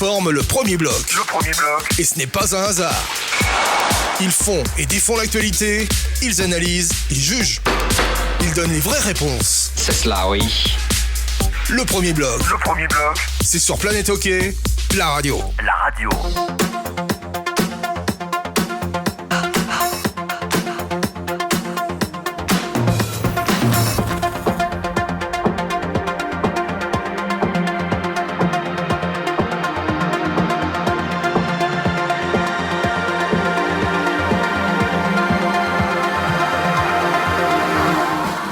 forment le premier bloc. Et ce n'est pas un hasard. Ils font et défont l'actualité, ils analysent, ils jugent. Ils donnent les vraies réponses. C'est cela, oui. Le premier bloc. C'est sur Planète Hockey, la radio.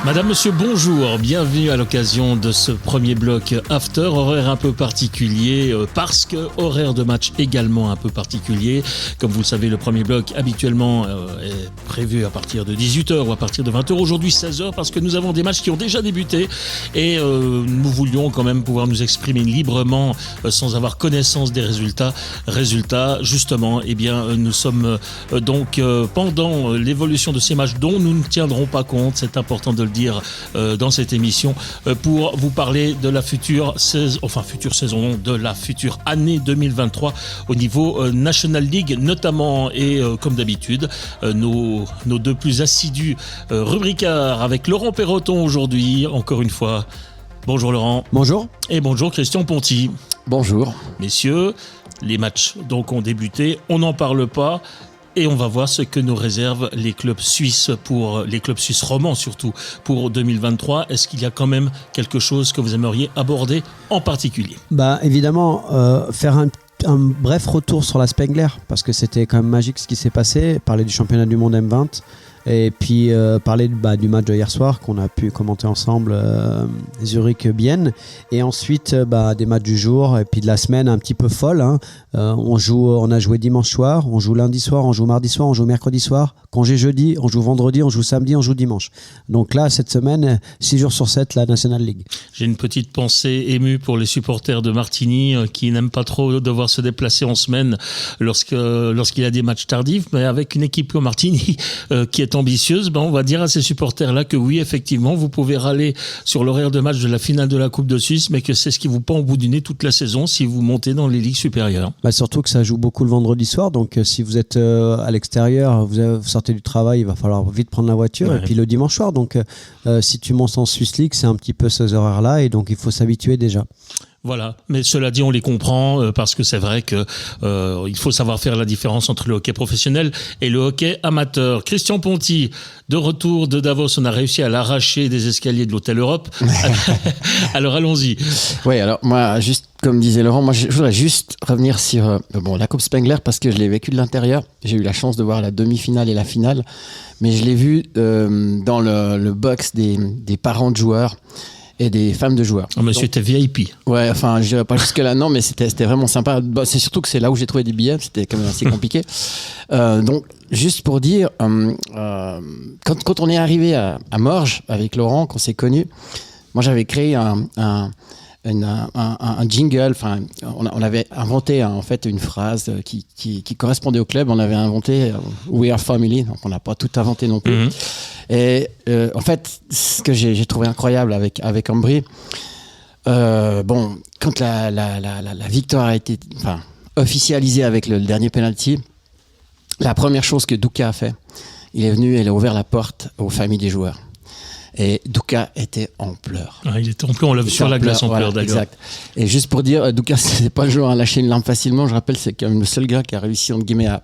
Madame, monsieur, bonjour, bienvenue à l'occasion de ce premier bloc After, horaire un peu particulier parce que horaire de match également un peu particulier. Comme vous le savez, le premier bloc habituellement est prévu à partir de 18h ou à partir de 20h. Aujourd'hui 16h parce que nous avons des matchs qui ont déjà débuté et nous voulions quand même pouvoir nous exprimer librement sans avoir connaissance des résultats. Résultats, justement, eh bien, nous sommes donc pendant l'évolution de ces matchs dont nous ne tiendrons pas compte, c'est important de le dire dans cette émission pour vous parler de la future saison, de la future année 2023 au niveau National League notamment et comme d'habitude nos deux plus assidus rubricards avec Laurent Perroton aujourd'hui encore une fois. Bonjour Laurent. Bonjour. Et bonjour Christian Ponty. Bonjour. Messieurs, les matchs donc ont débuté, on n'en parle pas. Et on va voir ce que nous réservent les clubs suisses romans surtout pour 2023. Est-ce qu'il y a quand même quelque chose que vous aimeriez aborder en particulier ? Évidemment, faire un bref retour sur la Spengler, parce que c'était quand même magique ce qui s'est passé. Parler du championnat du monde M20 et puis parler du match de hier soir qu'on a pu commenter ensemble, Zurich-Bienne, et ensuite des matchs du jour et puis de la semaine un petit peu folle, hein. On a joué dimanche soir, on joue lundi soir, on joue mardi soir, on joue mercredi soir, congé jeudi, on joue vendredi, on joue samedi, on joue dimanche. Donc là, cette semaine, 6 jours sur 7, la National League. J'ai une petite pensée émue pour les supporters de Martigny qui n'aiment pas trop devoir se déplacer en semaine lorsqu'il y a des matchs tardifs, mais avec une équipe comme Martigny qui est ambitieuse, on va dire à ces supporters-là que oui, effectivement, vous pouvez râler sur l'horaire de match de la finale de la Coupe de Suisse, mais que c'est ce qui vous pend au bout du nez toute la saison si vous montez dans les ligues supérieures. Surtout que ça joue beaucoup le vendredi soir, donc si vous êtes à l'extérieur, vous sortez du travail, il va falloir vite prendre la voiture, et puis le dimanche soir, donc si tu montes en Swiss League, c'est un petit peu ces horaires-là, et donc il faut s'habituer déjà. Voilà, mais cela dit, on les comprend parce que c'est vrai que il faut savoir faire la différence entre le hockey professionnel et le hockey amateur. Christian Ponty, de retour de Davos, on a réussi à l'arracher des escaliers de l'Hôtel Europe. Alors allons-y. Oui, alors moi, juste comme disait Laurent, je voudrais juste revenir sur la Coupe Spengler parce que je l'ai vécu de l'intérieur. J'ai eu la chance de voir la demi-finale et la finale, mais je l'ai vu dans le box des parents de joueurs et des femmes de joueurs. Oh, monsieur était VIP. Ouais, enfin, je dirais pas jusque-là, non, mais c'était vraiment sympa. C'est surtout que c'est là où j'ai trouvé des billets, c'était quand même assez compliqué. Donc, juste pour dire, quand on est arrivé à Morges avec Laurent, qu'on s'est connus, moi j'avais créé un jingle, enfin, on avait inventé en fait une phrase qui correspondait au club. On avait inventé We Are Family, donc on n'a pas tout inventé non plus. Mm-hmm. Et en fait, ce que j'ai trouvé incroyable avec Ambry, quand la victoire a été officialisée avec le dernier penalty, la première chose que Duka a fait, il est venu et il a ouvert la porte aux familles des joueurs. Et Duka était en pleurs. Ah, il était en pleurs, on l'a vu sur la glace en pleurs, d'accord. Exact. Et juste pour dire, Duka, c'est pas le joueur à lâcher une larme facilement. Je rappelle, c'est quand même le seul gars qui a réussi, entre guillemets, à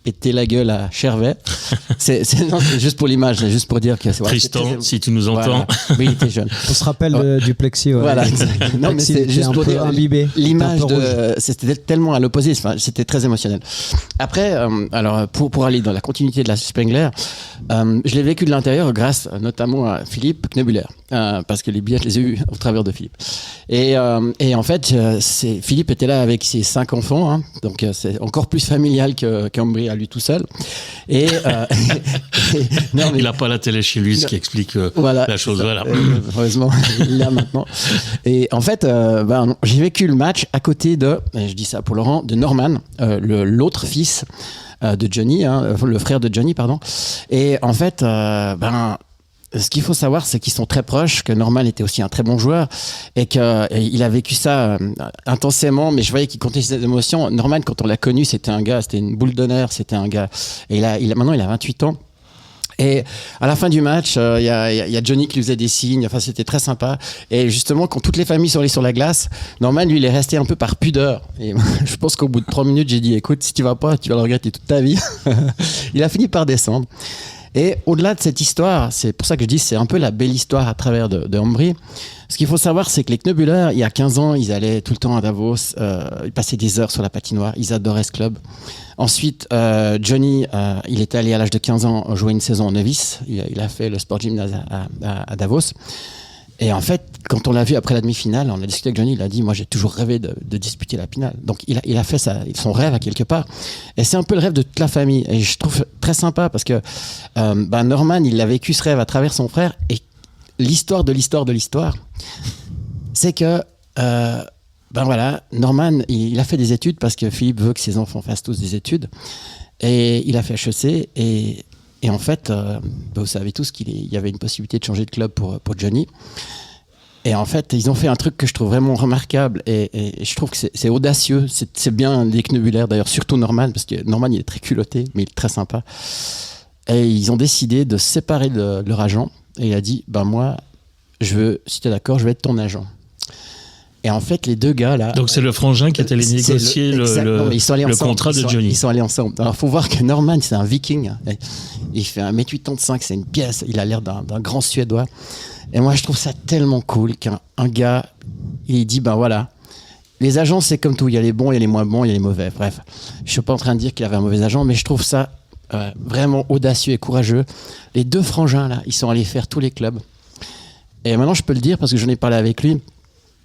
péter la gueule à Chervet. C'est juste pour l'image, juste pour dire que... Tristan, si tu nous entends. Voilà. Oui, il était jeune. On se rappelle du plexi. Ouais. Voilà, exact. Non, mais c'est juste pour dire imbibé, l'image c'était tellement à l'opposé, c'était très émotionnel. Après, alors pour aller dans la continuité de la Spengler, je l'ai vécu de l'intérieur grâce notamment à Philippe Knebuller, parce que les billets, je les ai eus au travers de Philippe. Et en fait, Philippe était là avec ses 5 enfants, hein, donc c'est encore plus familial qu'Ambry à lui tout seul. Non, mais il n'a pas la télé chez lui, ce qui explique la chose. Voilà. Heureusement, il l'a maintenant. Et en fait, j'ai vécu le match à côté de, et je dis ça pour Laurent, de Norman, l'autre fils de Johnny, le frère de Johnny, pardon. Et en fait, ce qu'il faut savoir, c'est qu'ils sont très proches, que Norman était aussi un très bon joueur et qu'il a vécu ça intensément, mais je voyais qu'il comptait ses émotions. Norman, quand on l'a connu, c'était une boule d'honneur, c'était un gars. Et maintenant, il a 28 ans. Et à la fin du match, il y a Johnny qui lui faisait des signes. Enfin, c'était très sympa. Et justement, quand toutes les familles sont allées sur la glace, Norman, lui, il est resté un peu par pudeur. Et je pense qu'au bout de 3 minutes, j'ai dit, écoute, si tu vas pas, tu vas le regretter toute ta vie. Il a fini par descendre. Et au-delà de cette histoire, c'est pour ça que je dis, c'est un peu la belle histoire à travers de Ambry. Ce qu'il faut savoir, c'est que les Knöbuler, il y a 15 ans, ils allaient tout le temps à Davos, ils passaient des heures sur la patinoire, ils adoraient ce club. Ensuite, Johnny, il était allé à l'âge de 15 ans jouer une saison en novice. Il a fait le sport gymnase à Davos. Et en fait, quand on l'a vu après la demi-finale, on a discuté avec Johnny, il a dit, moi j'ai toujours rêvé de disputer la finale. Donc il a fait son rêve à quelque part. Et c'est un peu le rêve de toute la famille. Et je trouve très sympa parce que Norman, il a vécu ce rêve à travers son frère. Et l'histoire de l'histoire, c'est que Norman, il a fait des études parce que Philippe veut que ses enfants fassent tous des études. Et il a fait HEC et en fait, vous savez tous qu'il y avait une possibilité de changer de club pour Johnny. Et en fait, ils ont fait un truc que je trouve vraiment remarquable et je trouve que c'est audacieux. C'est bien des Knöbuler, d'ailleurs, surtout Norman, parce que Norman, il est très culotté, mais il est très sympa. Et ils ont décidé de se séparer de leur agent. Et il a dit, moi, si tu es d'accord, je vais être ton agent. Et en fait, les deux gars là. Donc c'est le frangin qui est allé négocier le contrat de Johnny. Ils sont allés ensemble. Alors il faut voir que Norman, c'est un viking. Il fait 1m85, c'est une pièce. Il a l'air d'un grand Suédois. Et moi, je trouve ça tellement cool qu'un gars, il dit les agents, c'est comme tout. Il y a les bons, il y a les moins bons, il y a les mauvais. Bref, je suis pas en train de dire qu'il avait un mauvais agent, mais je trouve ça vraiment audacieux et courageux. Les deux frangins là, ils sont allés faire tous les clubs. Et maintenant, je peux le dire parce que j'en ai parlé avec lui.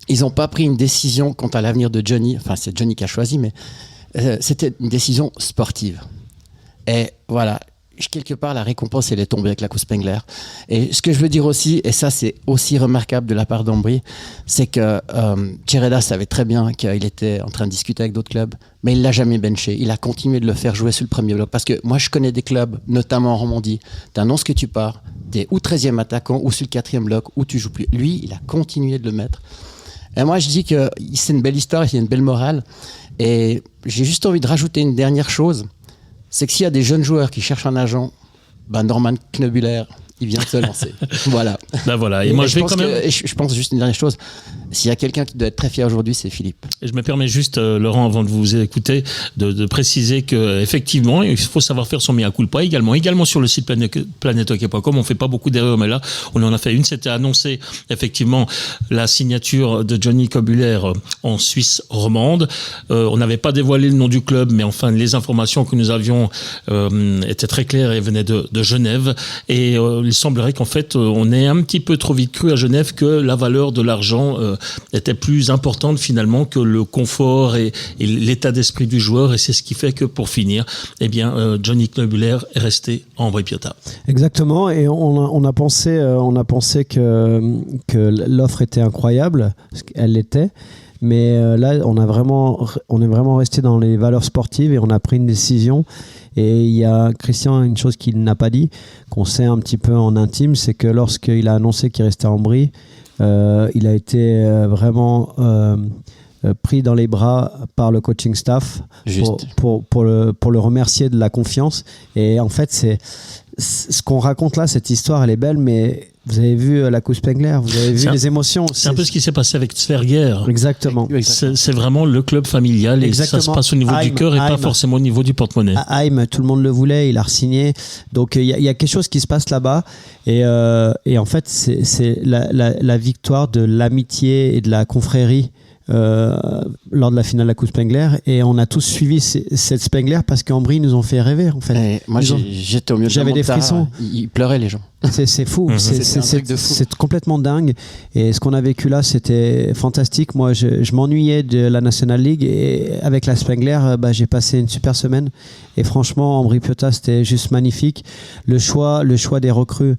Ils n'ont pas pris une décision quant à l'avenir de Johnny. Enfin, c'est Johnny qui a choisi, mais c'était une décision sportive. Et voilà, quelque part, la récompense, elle est tombée avec la Coupe Spengler. Et ce que je veux dire aussi, et ça, c'est aussi remarquable de la part d'Ambry, c'est que Tjereda savait très bien qu'il était en train de discuter avec d'autres clubs, mais il ne l'a jamais benché. Il a continué de le faire jouer sur le premier bloc. Parce que moi, je connais des clubs, notamment en Romandie, tu annonces que tu pars, tu es ou 13e attaquant, ou sur le 4e bloc, ou tu joues plus. Lui, il a continué de le mettre. Et moi, je dis que c'est une belle histoire, il y a une belle morale. Et j'ai juste envie de rajouter une dernière chose. C'est que s'il y a des jeunes joueurs qui cherchent un agent, Norman Knöbuler, il vient de se lancer. Voilà. Voilà. Et moi, je pense juste une dernière chose. S'il y a quelqu'un qui doit être très fier aujourd'hui, c'est Philippe. Et je me permets juste, Laurent, avant de vous écouter, de préciser qu'effectivement, il faut savoir faire son mea culpa également sur le site planethockey.com. On fait pas beaucoup d'erreurs, mais là, on en a fait une. C'était annoncé, effectivement, la signature de Johnny Knöbuler en Suisse romande. On n'avait pas dévoilé le nom du club, mais enfin, les informations que nous avions étaient très claires et venaient de Genève. Et il semblerait qu'en fait, on ait un petit peu trop vite cru à Genève que la valeur de l'argent était plus importante finalement que le confort et l'état d'esprit du joueur. Et c'est ce qui fait que pour finir, Johnny Knöbuler est resté à Ambri-Piotta. Exactement. Et on a pensé que l'offre était incroyable. Elle l'était. Mais là, on est vraiment resté dans les valeurs sportives et on a pris une décision. Et il y a Christian, une chose qu'il n'a pas dit, qu'on sait un petit peu en intime, c'est que lorsqu'il a annoncé qu'il restait à Ambry, il a été vraiment pris dans les bras par le coaching staff pour le remercier de la confiance. Et en fait, c'est ce qu'on raconte là, cette histoire, elle est belle, mais vous avez vu la Coupe Spengler, vous avez vu les émotions. C'est un peu ce qui s'est passé avec Sverger. Exactement. C'est vraiment le club familial et ça se passe au niveau du cœur et pas forcément au niveau du porte-monnaie. À Heim, tout le monde le voulait, il a re-signé. Donc il y a quelque chose qui se passe là-bas et en fait c'est la victoire de l'amitié et de la confrérie lors de la finale de la Coupe Spengler, et on a tous suivi cette Spengler parce qu'Ambry nous ont fait rêver en fait. Moi j'étais au milieu de j'avais des frissons, ils pleuraient les gens. C'est fou, c'est complètement dingue, et ce qu'on a vécu là c'était fantastique. Moi je m'ennuyais de la National League et avec la Spengler j'ai passé une super semaine et franchement Ambri-Piotta c'était juste magnifique. Le choix des recrues,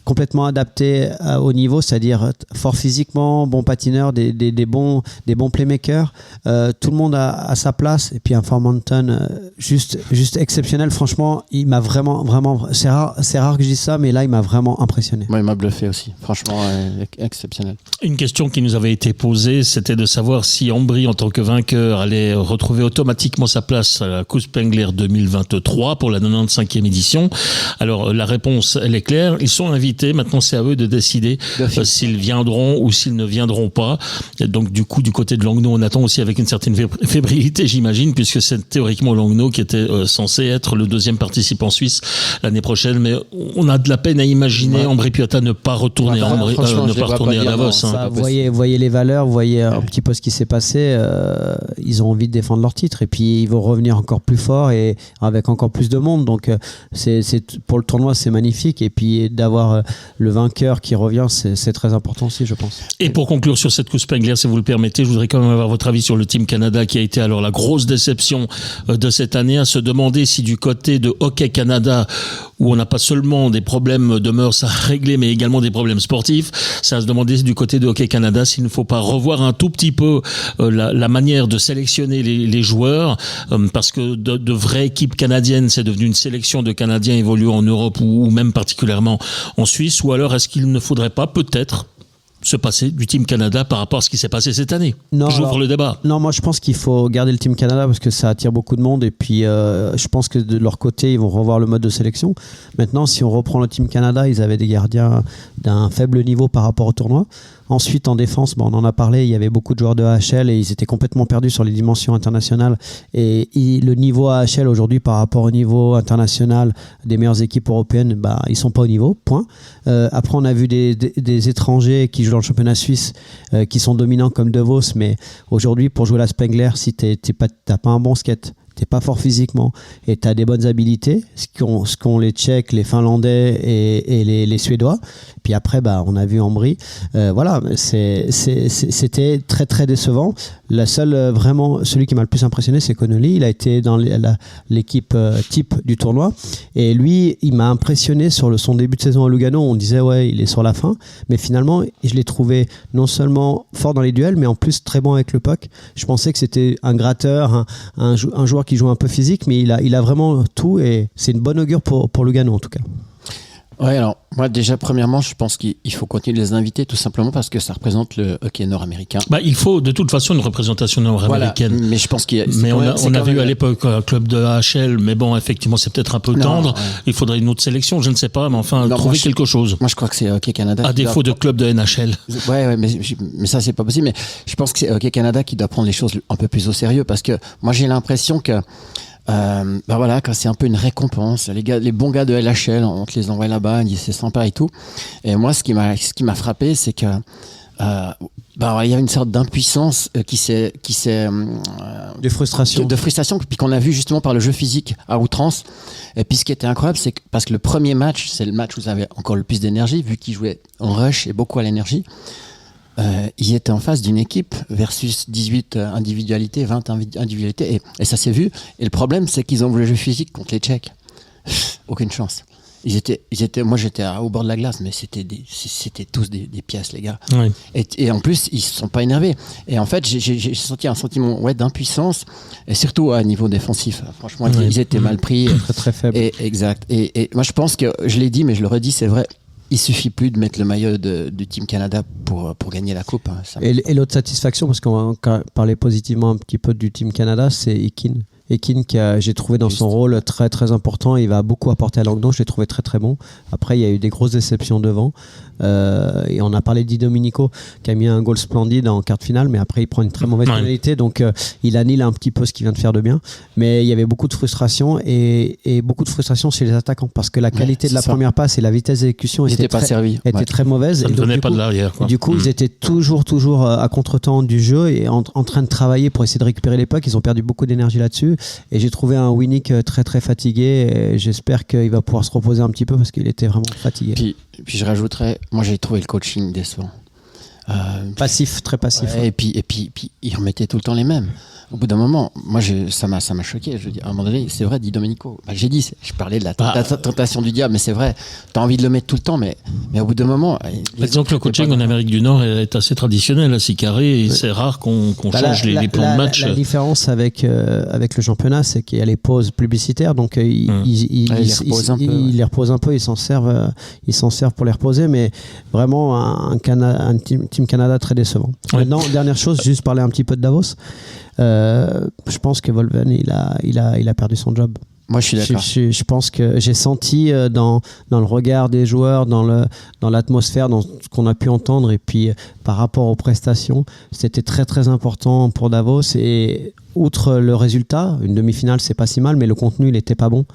complètement adapté au niveau, c'est-à-dire fort physiquement, bon patineur, des bons playmakers. Tout le monde a sa place. Et puis un Formanton juste exceptionnel. Franchement, il m'a vraiment, c'est rare que je dise ça, mais là, il m'a vraiment impressionné. Moi, il m'a bluffé aussi. Franchement, exceptionnel. Une question qui nous avait été posée, c'était de savoir si Ambry, en tant que vainqueur, allait retrouver automatiquement sa place à la Coupe Spengler 2023 pour la 95e édition. Alors, la réponse, elle est claire. Ils sont invités. Maintenant, c'est à eux de décider s'ils viendront ou s'ils ne viendront pas. Et donc, du coup, du côté de Langnau, on attend aussi avec une certaine fébrilité, j'imagine, puisque c'est théoriquement Langnau qui était censé être le deuxième participant suisse l'année prochaine. Mais on a de la peine à imaginer Ambry Piotta ne pas retourner à Davos. Hein. Voyez les valeurs, voyez un petit peu ce qui s'est passé. Ils ont envie de défendre leur titre et puis ils vont revenir encore plus fort et avec encore plus de monde. Donc c'est pour le tournoi, c'est magnifique. Et puis d'avoir le vainqueur qui revient, c'est très important aussi, je pense. Et pour conclure sur cette Coupe Spengler, si vous le permettez, je voudrais quand même avoir votre avis sur le Team Canada qui a été alors la grosse déception de cette année, à se demander si du côté de Hockey Canada, où on n'a pas seulement des problèmes de mœurs à régler, mais également des problèmes sportifs, c'est à se demander du côté de Hockey Canada s'il ne faut pas revoir un tout petit peu la manière de sélectionner les joueurs, parce que de vraies équipes canadiennes, c'est devenu une sélection de Canadiens évoluant en Europe ou même particulièrement en Suisse, ou alors est-ce qu'il ne faudrait pas peut-être se passer du Team Canada par rapport à ce qui s'est passé cette année? J'ouvre le débat. Non, moi je pense qu'il faut garder le Team Canada parce que ça attire beaucoup de monde et puis je pense que de leur côté ils vont revoir le mode de sélection. Maintenant, si on reprend le Team Canada, ils avaient des gardiens d'un faible niveau par rapport au tournoi. Ensuite, en défense, on en a parlé, il y avait beaucoup de joueurs de AHL et ils étaient complètement perdus sur les dimensions internationales. Et le niveau AHL aujourd'hui par rapport au niveau international des meilleures équipes européennes, ils sont pas au niveau, point. Après, on a vu des étrangers qui jouent dans le championnat suisse qui sont dominants comme De Vos, mais aujourd'hui, pour jouer la Spengler, si t'as pas un bon skate, t'es pas fort physiquement et t'as des bonnes habilités, ce qu'ont les Tchèques, les Finlandais et les Suédois. Puis après, on a vu Ambry. Voilà, c'était très très décevant. La seule vraiment, celui qui m'a le plus impressionné, c'est Connolly. Il a été dans l'équipe type du tournoi et lui, il m'a impressionné sur son début de saison à Lugano. On disait il est sur la fin, mais finalement, je l'ai trouvé non seulement fort dans les duels, mais en plus très bon avec le puck. Je pensais que c'était un gratteur, un joueur qui joue un peu physique, mais il a vraiment tout et c'est une bonne augure pour Lugano en tout cas. Ouais, alors moi déjà premièrement, je pense qu'il faut continuer de les inviter tout simplement parce que ça représente le hockey nord-américain. Il faut de toute façon une représentation nord-américaine. Voilà, mais je pense qu'il y a. Mais on a vu à l'époque un club de AHL, mais bon, effectivement, c'est peut-être un peu tendre. Ouais. Il faudrait une autre sélection, je ne sais pas, mais enfin trouver quelque chose. Moi, je crois que c'est Hockey Canada. À défaut de club de NHL. Ouais, mais ça c'est pas possible. Mais je pense que c'est Hockey Canada qui doit prendre les choses un peu plus au sérieux parce que moi j'ai l'impression que quand c'est un peu une récompense, les bons gars de LHL, on te les envoie là-bas, ils disent c'est sympa et tout. Et moi, ce qui m'a frappé, c'est que il y a une sorte d'impuissance qui s'est de frustration, puis qu'on a vu justement par le jeu physique à outrance. Et puis ce qui était incroyable, c'est que parce que le premier match, c'est le match où vous avez encore le plus d'énergie, vu qu'ils jouaient en rush et beaucoup à l'énergie. Ils étaient en face d'une équipe versus 18 individualités, 20 individualités, et ça s'est vu. Et le problème, c'est qu'ils ont joué le jeu physique contre les Tchèques. Aucune chance. Moi, j'étais au bord de la glace, mais c'était tous des pièces, les gars. Oui. Et en plus, ils se sont pas énervés. Et en fait, j'ai senti un sentiment d'impuissance, et surtout à niveau défensif. Franchement, ils étaient mal pris. Très, très faible. Exact. Et moi, je pense que, je l'ai dit, mais je le redis, c'est vrai, il suffit plus de mettre le maillot du Team Canada pour gagner la coupe. Et l'autre satisfaction, parce qu'on va parler positivement un petit peu du Team Canada, c'est Ekin. Ekin, j'ai trouvé dans son rôle très très important. Il va beaucoup apporter à Langnau. Je l'ai trouvé très très bon. Après, il y a eu des grosses déceptions devant. Et on a parlé d'I Domenico qui a mis un goal splendide en quart de finale, mais après il prend une très mauvaise pénalité, donc il annule un petit peu ce qu'il vient de faire de bien. Mais il y avait beaucoup de frustration et beaucoup de frustration chez les attaquants parce que la qualité de la première passe et la vitesse d'exécution était très mauvaise. Ça ne venait pas de l'arrière. Du coup, ils étaient toujours à contre-temps du jeu et en train de travailler pour essayer de récupérer les pucks. Ils ont perdu beaucoup d'énergie là-dessus. Et j'ai trouvé un Winnick très très fatigué. Et j'espère qu'il va pouvoir se reposer un petit peu parce qu'il était vraiment fatigué. Puis je rajouterais, moi j'ai trouvé le coaching décevant. Passif, très passif. Ouais, et puis, il remettait tout le temps les mêmes. Au bout d'un moment, moi, ça m'a choqué. Je dis, à un moment donné, c'est vrai, Di Domenico. J'ai dit, je parlais de la tentation du diable, mais c'est vrai. T'as envie de le mettre tout le temps, mais au bout d'un moment. Par exemple, le coaching en Amérique du Nord est assez traditionnel, assez carré, et c'est rare qu'on change les plans de match. La différence avec le championnat, c'est qu'il y a les pauses publicitaires, donc il les repose un peu, ils s'en servent pour les reposer, mais vraiment un Team Canada très décevant. Ouais. Maintenant, dernière chose, juste parler un petit peu de Davos. Je pense que Volven il a perdu son job. Moi, je suis d'accord. Je pense que j'ai senti dans le regard des joueurs, dans l'atmosphère, dans ce qu'on a pu entendre, et puis par rapport aux prestations, c'était très très important pour Davos. Et outre le résultat, une demi-finale, c'est pas si mal, mais le contenu, il était pas bon.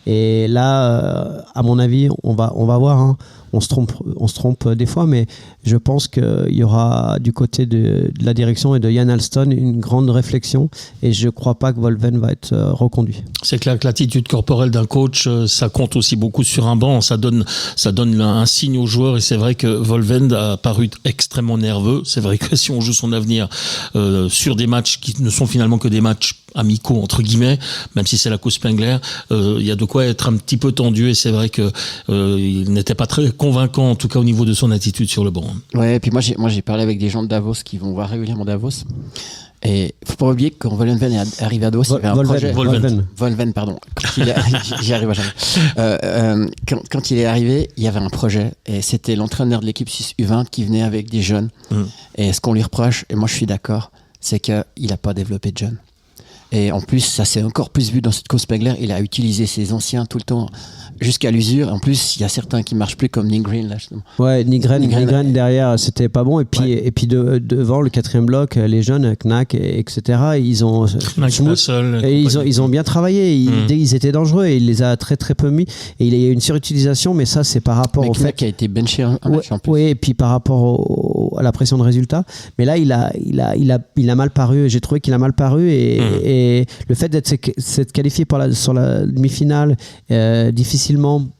Et là, à mon avis, on va voir. Hein. On se trompe des fois, mais je pense qu'il y aura du côté de la direction et de Jan Alston une grande réflexion, et je ne crois pas que Volven va être reconduit. C'est clair que l'attitude corporelle d'un coach, ça compte aussi beaucoup sur un banc, ça donne un signe aux joueurs, et c'est vrai que Volven a paru extrêmement nerveux. C'est vrai que si on joue son avenir sur des matchs qui ne sont finalement que des matchs amicaux entre guillemets, même si c'est la Coupe Spengler, il y a de quoi être un petit peu tendu, et c'est vrai que il n'était pas très convaincant, en tout cas au niveau de son attitude sur le banc. Ouais, et puis moi j'ai parlé avec des gens de Davos qui vont voir régulièrement Davos, et faut pas oublier que quand Volven est arrivé à Davos, il y avait un projet. Volven, pardon. J'y arrive jamais. Quand il est arrivé, il y avait un projet, et c'était l'entraîneur de l'équipe suisse U20 qui venait avec des jeunes. Et ce qu'on lui reproche, et moi je suis d'accord, c'est qu'il n'a pas développé de jeunes. Et en plus, ça s'est encore plus vu dans cette Coupe Spengler. Il a utilisé ses anciens tout le temps jusqu'à l'usure. En plus, il y a certains qui marchent plus, comme Nygren là. Ouais, Nygren derrière, c'était pas bon. Et puis devant le quatrième bloc, les jeunes, Knack, etc. Ils ont bien travaillé. Ils étaient dangereux, et il les a très très peu mis. Et il y a une surutilisation, mais ça c'est par rapport au fait qui a été benché un match en plus. Oui, et puis par rapport à la pression de résultat. Mais là, il a mal paru. J'ai trouvé qu'il a mal paru, et le fait d'être qualifié sur la demi-finale difficilement,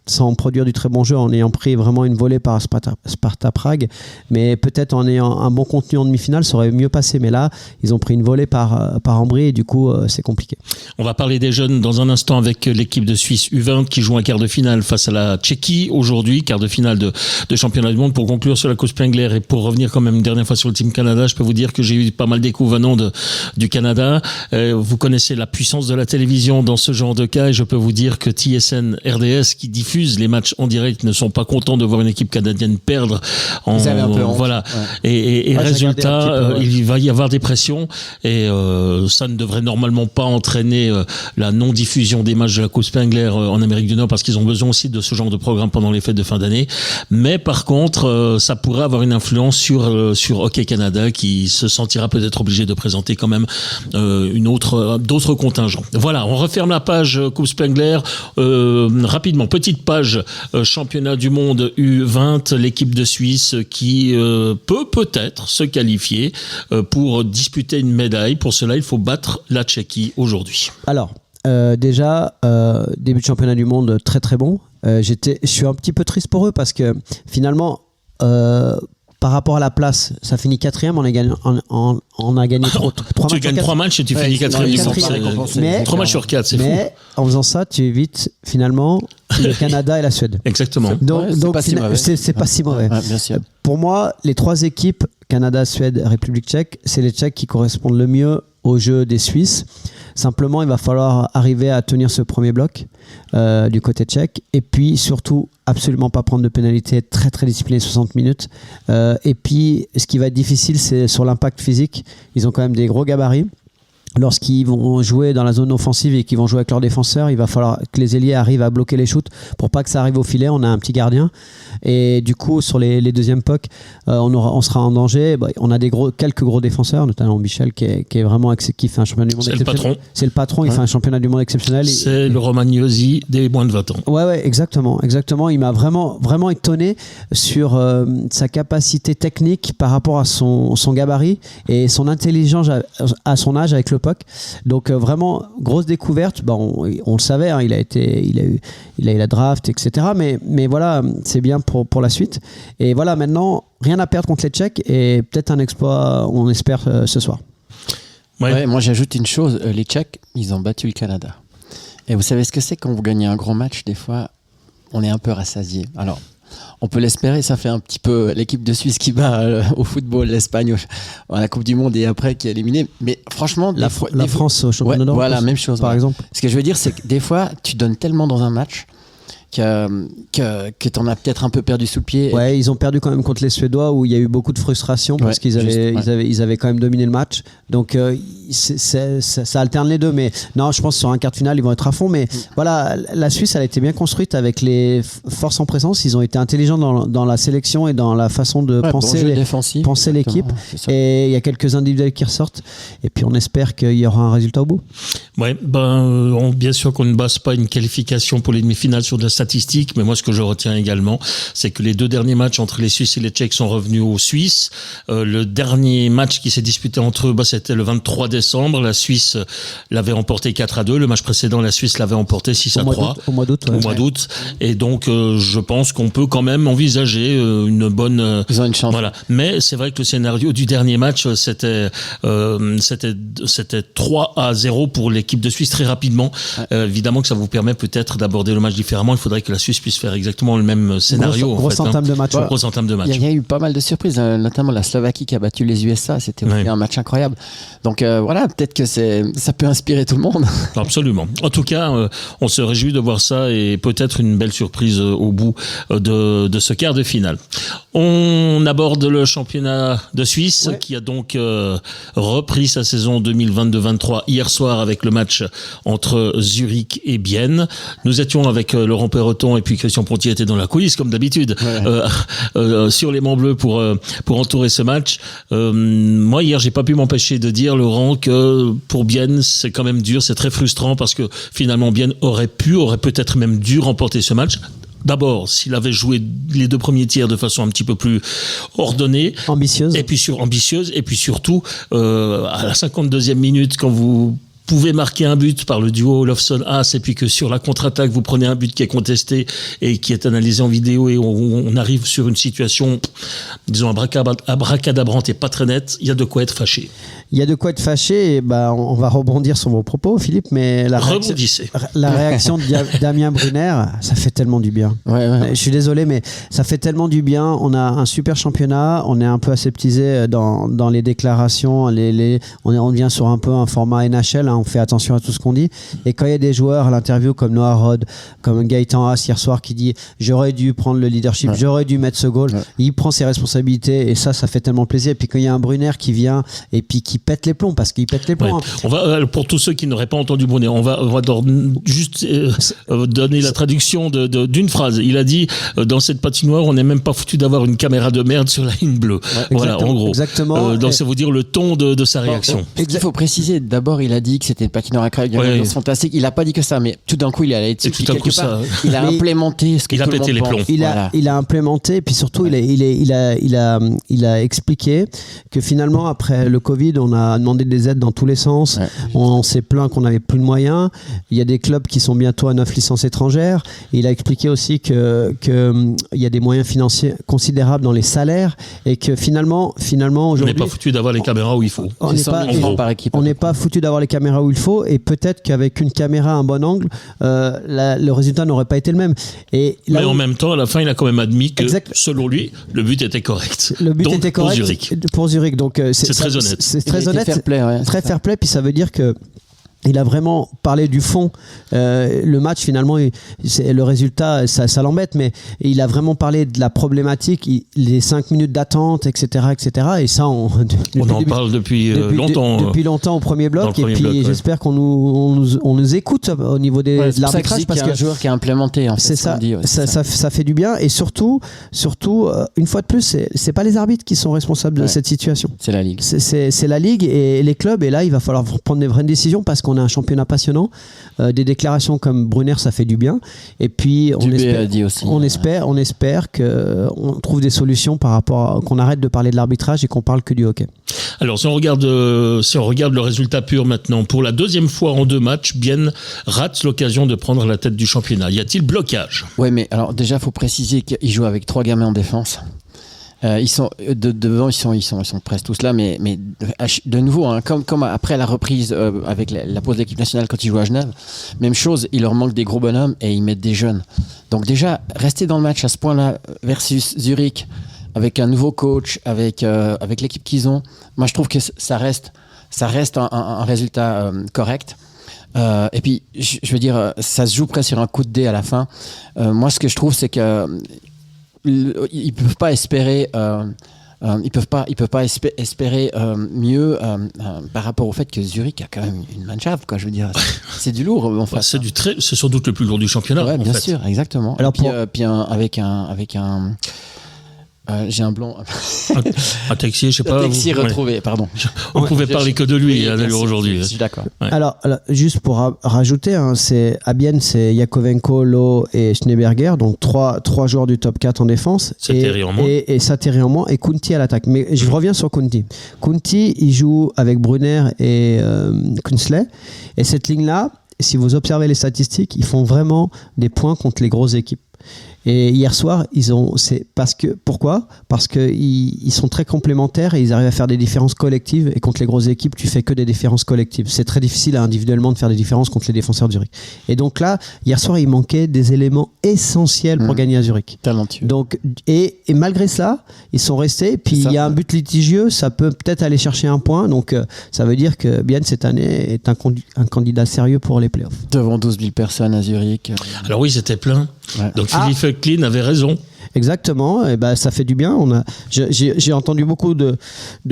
sans produire du très bon jeu, en ayant pris vraiment une volée par Sparta Prague, mais peut-être en ayant un bon contenu en demi-finale, ça aurait mieux passé. Mais là, ils ont pris une volée par Ambry, et du coup, c'est compliqué. On va parler des jeunes dans un instant avec l'équipe de Suisse U20 qui joue un quart de finale face à la Tchéquie aujourd'hui, quart de finale de championnat du monde. Pour conclure sur la Coupe Spengler et pour revenir quand même une dernière fois sur le Team Canada, je peux vous dire que j'ai eu pas mal d'échos venant du Canada. Vous connaissez la puissance de la télévision dans ce genre de cas, et je peux vous dire que TSN RDS, qui diffuse les matchs en direct, ne sont pas contents de voir une équipe canadienne perdre. Ils avaient un peu honte. Voilà. Ouais. Et résultat, il va y avoir des pressions, et ça ne devrait normalement pas entraîner la non-diffusion des matchs de la Coupe Spengler en Amérique du Nord, parce qu'ils ont besoin aussi de ce genre de programme pendant les fêtes de fin d'année. Mais par contre, ça pourrait avoir une influence sur Hockey Canada, qui se sentira peut-être obligé de présenter quand même d'autres contingents. Voilà, on referme la page Coupe Spengler. Rapidement, petite page championnat du monde U20, l'équipe de Suisse qui peut-être se qualifier pour disputer une médaille. Pour cela, il faut battre la Tchéquie aujourd'hui. Alors, déjà, début de championnat du monde très très bon. Je suis un petit peu triste pour eux, parce que finalement, par rapport à la place, ça finit 4e, on a gagné 3 matchs. Tu gagnes 3 matchs et tu finis 4e. 3 matchs sur 4, c'est fou. Mais en faisant ça, tu évites finalement le Canada et la Suède. Exactement. Donc c'est pas si mauvais. Ouais, bien sûr. Pour moi, les 3 équipes, Canada, Suède, République tchèque, c'est les Tchèques qui correspondent le mieux au jeu des Suisses. Simplement, il va falloir arriver à tenir ce premier bloc du côté tchèque, et puis surtout absolument pas prendre de pénalité, être très très discipliné 60 minutes. Et puis ce qui va être difficile, c'est sur l'impact physique. Ils ont quand même des gros gabarits. Lorsqu'ils vont jouer dans la zone offensive et qu'ils vont jouer avec leurs défenseurs, il va falloir que les ailiers arrivent à bloquer les shoots pour pas que ça arrive au filet. On a un petit gardien, et du coup sur les deuxièmes pucks, on sera en danger. On a quelques gros défenseurs, notamment Michel qui est vraiment qui fait un championnat du monde exceptionnel. C'est le patron. Il fait un championnat du monde exceptionnel. C'est le Romagnosi des moins de 20 ans. Ouais, exactement. Il m'a vraiment étonné sur sa capacité technique par rapport à son gabarit et son intelligence à son âge avec le l'époque. Donc vraiment grosse découverte. On le savait, hein, il a eu la draft, etc. Mais voilà, c'est bien pour la suite. Et voilà, maintenant rien à perdre contre les Tchèques et peut-être un exploit, on espère ce soir. Ouais, moi j'ajoute une chose, les Tchèques, ils ont battu le Canada. Et vous savez ce que c'est quand vous gagnez un grand match, des fois, on est un peu rassasié. Alors, on peut l'espérer, ça fait un petit peu l'équipe de Suisse qui bat au football, l'Espagne à la Coupe du Monde et après qui est éliminée. Mais franchement, la France au championnat d'Europe, voilà, même chose. Par exemple. Ce que je veux dire, c'est que des fois, tu donnes tellement dans un match que t'en as peut-être un peu perdu sous le pied. Ouais, ils ont perdu quand même contre les Suédois où il y a eu beaucoup de frustration parce qu'ils avaient quand même dominé le match. Donc ça alterne les deux. Mais non, je pense que sur un quart de finale, ils vont être à fond. Mais voilà, la Suisse, elle a été bien construite avec les forces en présence. Ils ont été intelligents dans la sélection et dans la façon de penser l'équipe. Et il y a quelques individuels qui ressortent. Et puis on espère qu'il y aura un résultat au bout. Ouais, bien sûr qu'on ne base pas une qualification pour les demi-finales sur de la statistique, mais moi ce que je retiens également, c'est que les 2 derniers matchs entre les Suisses et les Tchèques sont revenus aux Suisses. Le dernier match qui s'est disputé entre eux, c'était le 23 décembre. La Suisse l'avait emporté 4-2. Le match précédent, la Suisse l'avait emporté 6-3. Au mois d'août. Et donc, je pense qu'on peut quand même envisager une bonne... Ils ont une chance. Voilà. Mais c'est vrai que le scénario du dernier match, c'était 3-0 pour l'équipe de Suisse très rapidement. Évidemment que ça vous permet peut-être d'aborder le match différemment. Il faudrait que la Suisse puisse faire exactement le même scénario. Grosse entame de match. Grosse entame de match. Il y a eu pas mal de surprises, notamment la Slovaquie qui a battu les USA. C'était un match incroyable. Donc voilà, peut-être que ça peut inspirer tout le monde. Absolument. En tout cas, on se réjouit de voir ça et peut-être une belle surprise au bout de ce quart de finale. On aborde le championnat de Suisse qui a donc repris sa saison 2022-23 hier soir avec le match entre Zurich et Bienne. Nous étions avec Laurent Perroton et puis Christian Pontier était dans la coulisse comme d'habitude sur les Monts Bleus pour entourer ce match. Moi hier j'ai pas pu m'empêcher de dire, Laurent, que pour Bienne c'est quand même dur, c'est très frustrant parce que finalement Bienne aurait peut-être même dû remporter ce match. D'abord, s'il avait joué les 2 premiers tiers de façon un petit peu plus ordonnée, ambitieuse, et puis surtout à la 52e minute, quand vous pouvez marquer un but par le duo Olofsson-Haas et puis que sur la contre-attaque vous prenez un but qui est contesté et qui est analysé en vidéo et on arrive sur une situation, disons abracadabrante et pas très nette, il y a de quoi être fâché. Il y a de quoi être fâché et on va rebondir sur vos propos, Philippe, mais la réaction de Damien Brunner, ça fait tellement du bien. Je suis désolé, mais ça fait tellement du bien. On a un super championnat, on est un peu aseptisé dans les déclarations, on vient sur un peu un format NHL, on fait attention à tout ce qu'on dit. Et quand il y a des joueurs à l'interview comme Noah Rod, comme Gaëtan Haas hier soir qui dit j'aurais dû prendre le leadership, j'aurais dû mettre ce goal, il prend ses responsabilités et ça fait tellement plaisir. Et puis quand il y a un Brunner qui vient et puis qui pète les plombs, parce qu'il pète les plombs. On va, pour tous ceux qui n'auraient pas entendu Brunner, on va juste donner la traduction d'une phrase. Il a dit dans cette patinoire, on n'est même pas foutu d'avoir une caméra de merde sur la ligne bleue. Voilà, en gros. Exactement. Donc ça veut dire le ton de sa réaction. Il faut préciser, d'abord il a dit que c'était une patinoire incroyable, une ambiance fantastique. Il n'a pas dit que ça, mais tout d'un coup il allait être quelque part. Il a implémenté ce que tout le monde pense. Il a implémenté, et puis surtout il a expliqué que finalement après le Covid, on a demandé des aides dans tous les sens. On s'est plaint qu'on n'avait plus de moyens. Il y a des clubs qui sont bientôt à 9 licences étrangères. Et il a expliqué aussi que il y a des moyens financiers considérables dans les salaires et que finalement aujourd'hui, on n'est pas foutu d'avoir les caméras où il faut. On n'est pas foutu d'avoir les caméras où il faut, et peut-être qu'avec une caméra à un bon angle, le résultat n'aurait pas été le même. Mais en même temps, à la fin, il a quand même admis que, selon lui, le but était correct. Le but était correct pour Zurich. Donc c'est très honnête. C'est très honnête, très fair play. Puis ça veut dire que il a vraiment parlé du fond. Le match, finalement, le résultat, ça l'embête, mais il a vraiment parlé de la problématique, les 5 minutes d'attente, etc. Et ça, on en parle depuis longtemps. Depuis longtemps au premier bloc. Et puis, j'espère qu'on nous écoute au niveau de l'arbitrage. Parce qu'il y a un joueur qui a implémenté. En fait, c'est ça. Ça fait du bien. Et surtout, une fois de plus, c'est pas les arbitres qui sont responsables de cette situation. C'est la Ligue. C'est la Ligue et les clubs. Et là, il va falloir prendre des vraies décisions parce qu'on on a un championnat passionnant. Des déclarations comme Brunner, ça fait du bien. Et puis on espère qu'on trouve des solutions par rapport qu'on arrête de parler de l'arbitrage et qu'on parle que du hockey. Alors si on regarde le résultat pur maintenant, pour la deuxième fois en 2 matchs, Bienne rate l'occasion de prendre la tête du championnat. Y a-t-il blocage? Ouais, mais alors déjà faut préciser qu'ils jouent avec 3 gamins en défense. Ils sont devant, ils sont presque tous là, mais de nouveau, hein, comme après la reprise avec la pause de l'équipe nationale quand ils jouent à Genève, même chose, il leur manque des gros bonhommes et ils mettent des jeunes. Donc déjà, rester dans le match à ce point-là versus Zurich, avec un nouveau coach, avec l'équipe qu'ils ont, moi je trouve que ça reste un résultat correct. Et puis, je veux dire, ça se joue presque sur un coup de dé à la fin. Moi, ce que je trouve, c'est que ils peuvent pas espérer espérer mieux par rapport au fait que Zurich a quand même une Mannschaft, quoi. Je veux dire, c'est du lourd en fait. C'est sans doute le plus lourd du championnat. Ouais, bien sûr, exactement. Alors avec un j'ai un blanc. Un Texier, je sais pas. Un Texier retrouvé, pardon. On pouvait parler que de lui aujourd'hui. Je suis d'accord. Ouais. Alors, juste pour rajouter, c'est à Bienne, c'est Yakovenko, Loh et Schneeberger, donc trois joueurs du top 4 en défense. Et Sateri en moins et Kunti à l'attaque. Mais je reviens sur Kunti. Kunti, il joue avec Brunner et Kunsley. Et cette ligne-là, si vous observez les statistiques, ils font vraiment des points contre les grosses équipes. Et hier soir, pourquoi ? Parce qu'ils sont très complémentaires et ils arrivent à faire des différences collectives. Et contre les grosses équipes, tu fais que des différences collectives. C'est très difficile individuellement de faire des différences contre les défenseurs de Zurich. Et donc là, hier soir, il manquait des éléments essentiels pour gagner à Zurich. Talentueux. Donc, et malgré cela, ils sont restés. Puis il y a un but litigieux, ça peut peut-être aller chercher un point. Donc ça veut dire que Bienne, cette année, est un candidat sérieux pour les playoffs. Devant 12 000 personnes à Zurich. Alors oui, c'était plein. Ouais. Donc Philippe Klein avait raison. Exactement, et ça fait du bien. J'ai entendu beaucoup de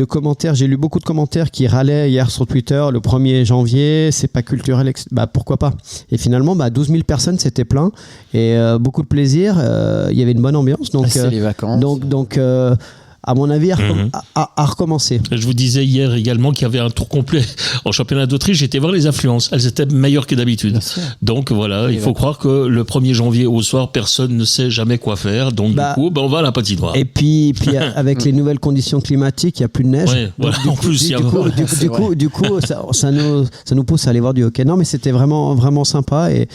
commentaires, j'ai lu beaucoup de commentaires qui râlaient hier sur Twitter, le 1er janvier, c'est pas culturel, pourquoi pas. Et finalement, 12 000 personnes, c'était plein, et beaucoup de plaisir, il y avait une bonne ambiance. Donc, c'est les vacances. Donc à mon avis, à recommencer. Je vous disais hier également qu'il y avait un tour complet en championnat d'Autriche. J'étais voir les affluences. Elles étaient meilleures que d'habitude. Donc voilà, il faut croire que le 1er janvier au soir, personne ne sait jamais quoi faire. Donc du coup, on va à la patinoire. Et puis avec les nouvelles conditions climatiques, il n'y a plus de neige. Ouais, voilà. En plus, du coup, ça nous pousse à aller voir du hockey. Non, mais c'était vraiment, vraiment sympa. Et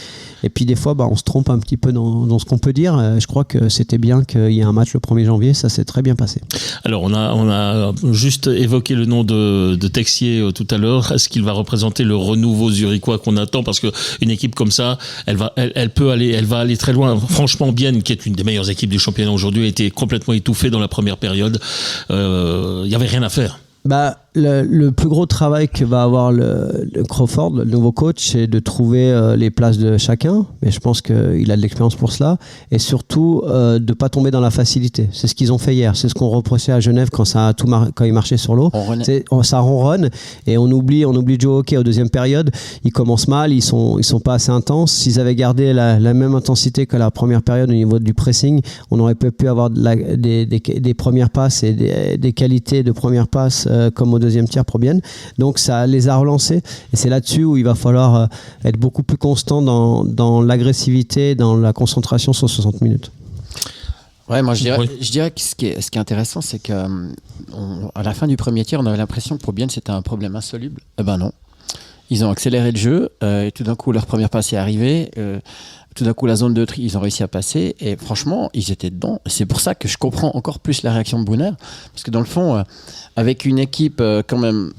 puis des fois, on se trompe un petit peu dans ce qu'on peut dire. Je crois que c'était bien qu'il y ait un match le 1er janvier. Ça s'est très bien passé. Alors on a juste évoqué le nom de Texier tout à l'heure. Est-ce qu'il va représenter le renouveau zurichois qu'on attend? Parce que une équipe comme ça, elle va aller très loin. Franchement, Bienne, qui est une des meilleures équipes du championnat aujourd'hui, a été complètement étouffée dans la première période. Il y avait rien à faire. Le plus gros travail que va avoir le Crawford, le nouveau coach, c'est de trouver les places de chacun. Mais je pense qu'il a de l'expérience pour cela. Et surtout, de ne pas tomber dans la facilité. C'est ce qu'ils ont fait hier. C'est ce qu'on reprochait à Genève quand ils marchaient sur l'eau. Ça ronronne. Et on oublie de jouer au hockey en deuxième période. Ils commencent mal. Ils sont pas assez intenses. S'ils avaient gardé la même intensité que la première période au niveau du pressing, on aurait pu avoir des premières passes et des qualités de premières passes comme au deuxième tiers pour Bienne. Donc ça les a relancés et c'est là-dessus où il va falloir être beaucoup plus constant dans l'agressivité, dans la concentration sur 60 minutes. Ouais, moi je dirais que ce qui est intéressant, c'est qu'à la fin du premier tiers, on avait l'impression que pour Bienne c'était un problème insoluble. Eh ben non. Ils ont accéléré le jeu et tout d'un coup leur première passe est arrivée. Tout d'un coup, la zone de tri, ils ont réussi à passer et franchement, ils étaient dedans. C'est pour ça que je comprends encore plus la réaction de Brunner, parce que dans le fond, avec une équipe quand même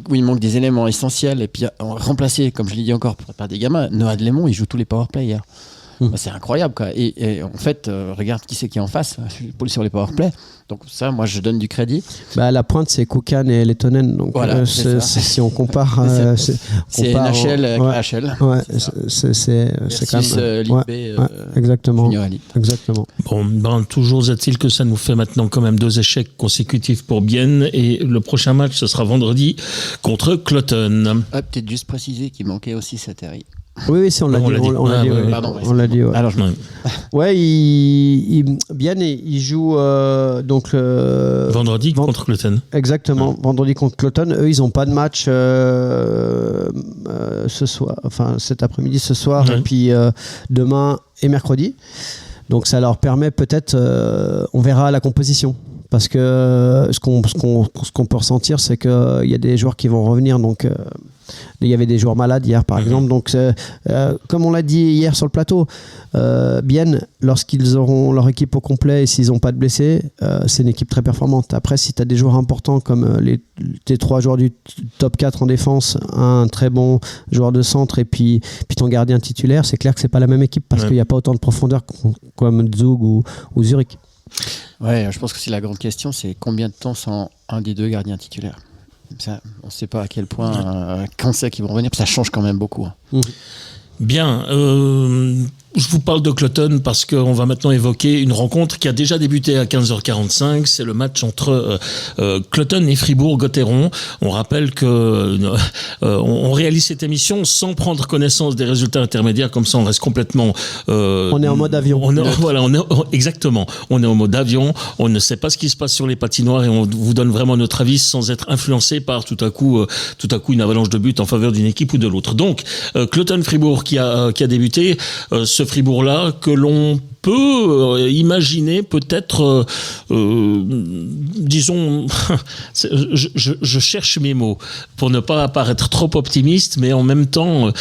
où il manque des éléments essentiels et puis remplacé, comme je l'ai dit encore, par des gamins, Noah Delémont, il joue tous les powerplay hier. C'est incroyable, quoi. Et en fait, regarde qui c'est qui est en face sur les powerplay. Donc ça, moi, je donne du crédit. La pointe, c'est Koukan et Lettonen. Donc voilà, si on compare, c'est NHL, KHL. Ouais, c'est quand même Libé, exactement. Exactement. Bon, toujours est-il que ça nous fait maintenant quand même 2 échecs consécutifs pour Bienne et le prochain match, ce sera vendredi contre Cloton. Peut-être juste préciser qu'il manquait aussi Sateri. Oui, si, on l'a dit. On l'a dit, ouais. Pardon, on l'a dit, ouais. Alors, Ouais, Bienne, il joue donc vendredi contre Cloton. Exactement, vendredi contre Cloton. Eux, ils n'ont pas de match ce soir, enfin cet après-midi, ce soir, et puis demain et mercredi. Donc ça leur permet peut-être, on verra la composition. Parce que ce qu'on peut ressentir, c'est qu'il y a des joueurs qui vont revenir. Donc, il y avait des joueurs malades hier, par exemple. Donc, comme on l'a dit hier sur le plateau, Bienne, lorsqu'ils auront leur équipe au complet et s'ils n'ont pas de blessés, c'est une équipe très performante. Après, si tu as des joueurs importants comme tes 3 joueurs du top 4 en défense, un très bon joueur de centre et puis ton gardien titulaire, c'est clair que c'est pas la même équipe parce qu'il n'y a pas autant de profondeur comme Zug ou Zurich. Ouais, je pense que c'est la grande question, c'est combien de temps sans un des 2 gardiens titulaires. Ça, on ne sait pas à quel point, quand c'est qu'ils vont revenir, ça change quand même beaucoup. Bien, je vous parle de Cloton parce qu'on va maintenant évoquer une rencontre qui a déjà débuté à 15h45. C'est le match entre Cloton et Fribourg-Gotteron. On rappelle que on réalise cette émission sans prendre connaissance des résultats intermédiaires, comme ça on reste complètement... on est en mode avion. Exactement. On est en mode avion, on ne sait pas ce qui se passe sur les patinoires et on vous donne vraiment notre avis sans être influencé par tout à coup une avalanche de buts en faveur d'une équipe ou de l'autre. Donc, Cloton-Fribourg qui a débuté, ce Fribourg-là que l'on peut imaginer peut-être, disons, je cherche mes mots pour ne pas paraître trop optimiste, mais en même temps,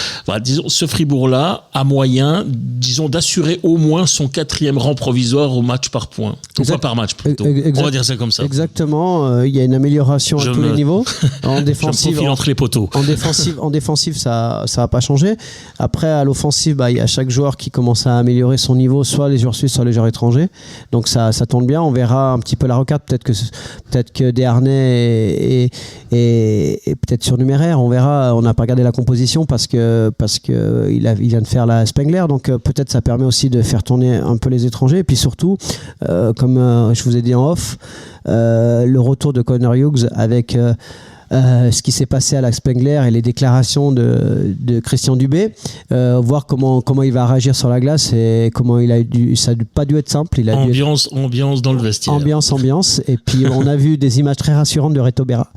disons, ce Fribourg-là a moyen, disons, d'assurer au moins son 4e rang provisoire au match par point. Ou par match plutôt. On va dire ça comme ça. Exactement. Il y a une amélioration à tous les niveaux. En défensive, entre les poteaux. En défensive, ça n'a pas changé. Après, à l'offensive, il y a chaque joueur qui commence à améliorer son niveau, soit les joueurs suisses, soit les joueurs étrangers. Donc ça tourne bien. On verra un petit peu la recarte. Peut-être que Desharnais est peut-être surnuméraire. On verra. On n'a pas regardé la composition parce que il vient de faire la Spengler. Donc peut-être ça permet aussi de faire tourner un peu les étrangers. Et puis surtout, comme je vous ai dit en off, le retour de Connor Hughes avec ce qui s'est passé à la Spengler et les déclarations de Christian Dubé, voir comment il va réagir sur la glace et comment ça n'a pas dû être simple. Ambiance dans le vestiaire. Ambiance. Et puis on a vu des images très rassurantes de Reto Berra.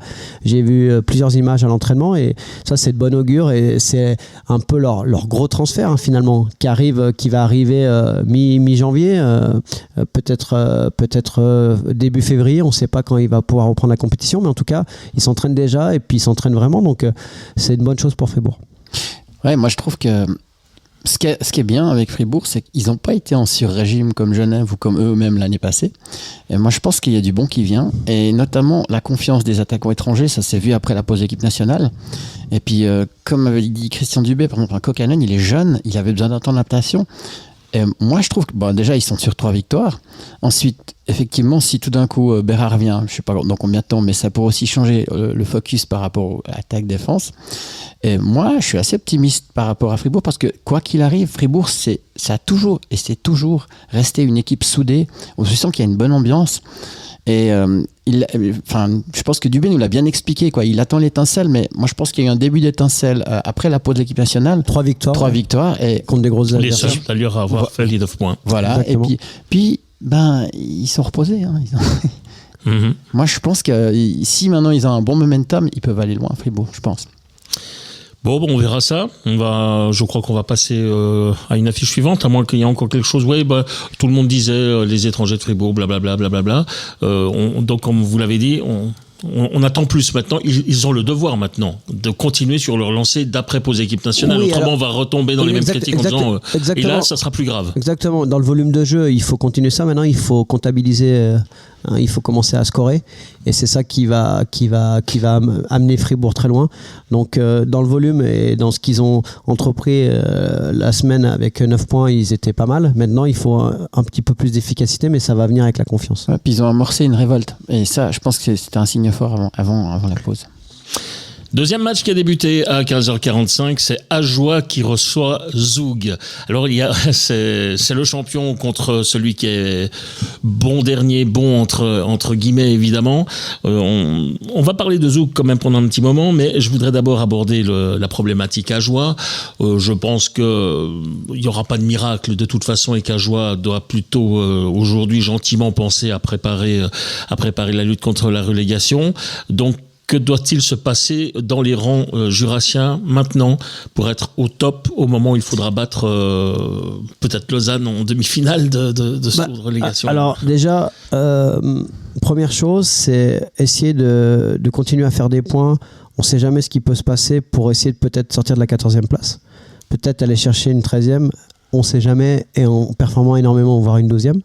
J'ai vu plusieurs images à l'entraînement et ça c'est de bon augure et c'est un peu leur gros transfert finalement qui va arriver mi-janvier, peut-être début février. On ne sait pas quand il va pouvoir reprendre la compétition, mais en tout cas il s'entraîne déjà et puis ils s'entraînent vraiment, donc c'est une bonne chose pour Fribourg. Ouais, moi je trouve que ce qui est bien avec Fribourg, c'est qu'ils n'ont pas été en sur-régime comme Genève ou comme eux-mêmes l'année passée. Et moi je pense qu'il y a du bon qui vient, et notamment la confiance des attaquants étrangers, ça s'est vu après la pause d'équipe nationale. Et puis comme avait dit Christian Dubé, par exemple, Kokkanen, il est jeune, il avait besoin d'un temps d'adaptation. Et moi, je trouve que déjà, ils sont sur 3 victoires. Ensuite, effectivement, si tout d'un coup Berra revient, je ne sais pas dans combien de temps, mais ça pourrait aussi changer le focus par rapport à l'attaque-défense. Et moi, je suis assez optimiste par rapport à Fribourg parce que, quoi qu'il arrive, Fribourg, c'est toujours resté une équipe soudée. On se sent qu'il y a une bonne ambiance. Et je pense que Dubé nous l'a bien expliqué, quoi. Il attend l'étincelle, mais moi je pense qu'il y a eu un début d'étincelle après la pause de l'équipe nationale. 3 victoires et contre des grosses adversaires. Les seuls d'ailleurs à avoir fait lead of points. Voilà. Exactement. Et puis ils sont reposés. Hein. Moi je pense que si maintenant ils ont un bon momentum, ils peuvent aller loin, Fribourg, je pense. Bon, on verra ça. Je crois qu'on va passer à une affiche suivante, à moins qu'il y ait encore quelque chose. Oui, tout le monde disait les étrangers de Fribourg, blablabla. Donc, comme vous l'avez dit, on attend plus maintenant. Ils ont le devoir maintenant de continuer sur leur lancée d'après pause équipe nationale. Oui, autrement, on va retomber dans les mêmes critiques en disant et là, ça sera plus grave. Exactement. Dans le volume de jeu, il faut continuer ça. Maintenant, il faut comptabiliser. Il faut commencer à scorer. Et c'est ça qui va amener Fribourg très loin. Donc, dans le volume et dans ce qu'ils ont entrepris la semaine avec 9 points, ils étaient pas mal. Maintenant, il faut un petit peu plus d'efficacité, mais ça va venir avec la confiance. Ouais, puis ils ont amorcé une révolte. Et ça, je pense que c'était un signe fort avant la pause. Deuxième match qui a débuté à 15h45, c'est Ajoie qui reçoit Zoug. Alors c'est le champion contre celui qui est bon dernier, bon entre guillemets évidemment. On va parler de Zoug quand même pendant un petit moment, mais je voudrais d'abord aborder la problématique Ajoie. Je pense que il y aura pas de miracle de toute façon et qu'Ajoie doit plutôt aujourd'hui gentiment penser à préparer la lutte contre la relégation. Donc que doit-il se passer dans les rangs jurassiens maintenant pour être au top au moment où il faudra battre peut-être Lausanne en demi-finale de cette relégation? Alors déjà, première chose, c'est essayer de continuer à faire des points. On ne sait jamais ce qui peut se passer pour essayer de peut-être sortir de la 14e place. Peut-être aller chercher une 13e, on ne sait jamais, et en performant énormément, voire une 12e.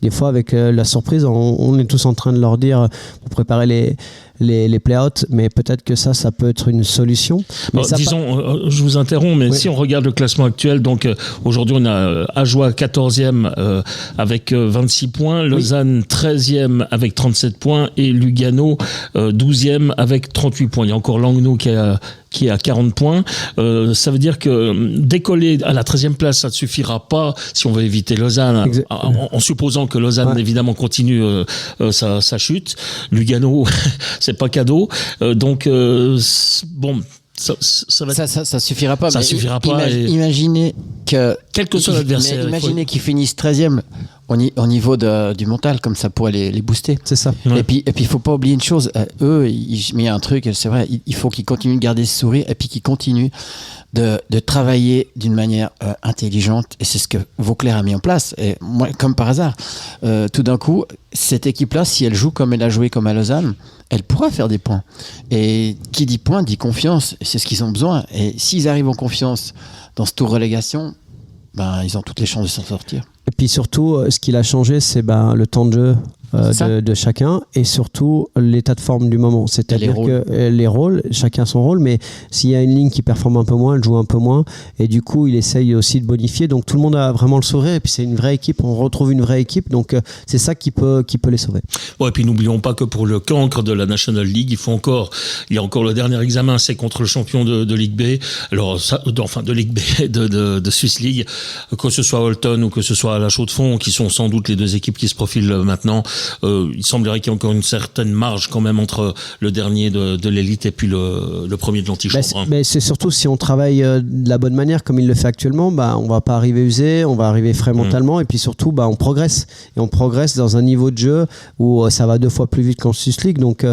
Des fois, avec la surprise, on est tous en train de leur dire pour préparer les play-outs, mais peut-être que ça peut être une solution. Mais disons, je vous interromps, mais oui. Si on regarde le classement actuel, donc aujourd'hui on a Ajoie 14e avec 26 points, Lausanne 13e avec 37 points et Lugano 12e avec 38 points. Il y a encore Langnau qui est à 40 points. Ça veut dire que décoller à la 13e place, ça ne suffira pas si on veut éviter Lausanne, en supposant que Lausanne évidemment continue sa chute. Lugano, c'est pas cadeau. Donc, bon... Ça suffira pas. Ça suffira pas. Imaginez que... Quel que soit l'adversaire. Imaginez qu'ils finissent 13e au niveau du mental, comme ça pourrait les booster. C'est ça. Ouais. Et puis il faut pas oublier une chose. Eux, mais il y a un truc, c'est vrai, il faut qu'ils continuent de garder ce sourire et puis qu'ils continuent de travailler d'une manière intelligente. Et c'est ce que Vauclair a mis en place. Et moi, comme par hasard, tout d'un coup, cette équipe-là, si elle joue comme elle a joué comme à Lausanne, elle pourra faire des points. Et qui dit points, dit confiance. Et c'est ce qu'ils ont besoin. Et s'ils arrivent en confiance dans ce tour relégation, ils ont toutes les chances de s'en sortir. Et puis surtout, ce qu'il a changé, c'est le temps de jeu de chacun et surtout l'état de forme du moment. C'est-à-dire que les rôles, chacun son rôle, mais s'il y a une ligne qui performe un peu moins, elle joue un peu moins et du coup, il essaye aussi de bonifier. Donc tout le monde a vraiment le sourire et puis c'est une vraie équipe, on retrouve une vraie équipe. Donc c'est ça qui peut les sauver. Bon, et puis n'oublions pas que pour le cancre de la National League, il y a encore le dernier examen, c'est contre le champion de Ligue B. Alors, de Ligue B, de Swiss League, que ce soit Holton ou que ce soit la Chaux-de-Fonds, qui sont sans doute les deux équipes qui se profilent maintenant. Il semblerait qu'il y ait encore une certaine marge quand même entre le dernier de l'élite et puis le premier de l'antichambre. Mais c'est surtout si on travaille de la bonne manière comme il le fait actuellement, on va pas arriver usé, on va arriver frais mentalement et puis surtout on progresse. Et on progresse dans un niveau de jeu où ça va 2 fois plus vite qu'en Swiss League. Donc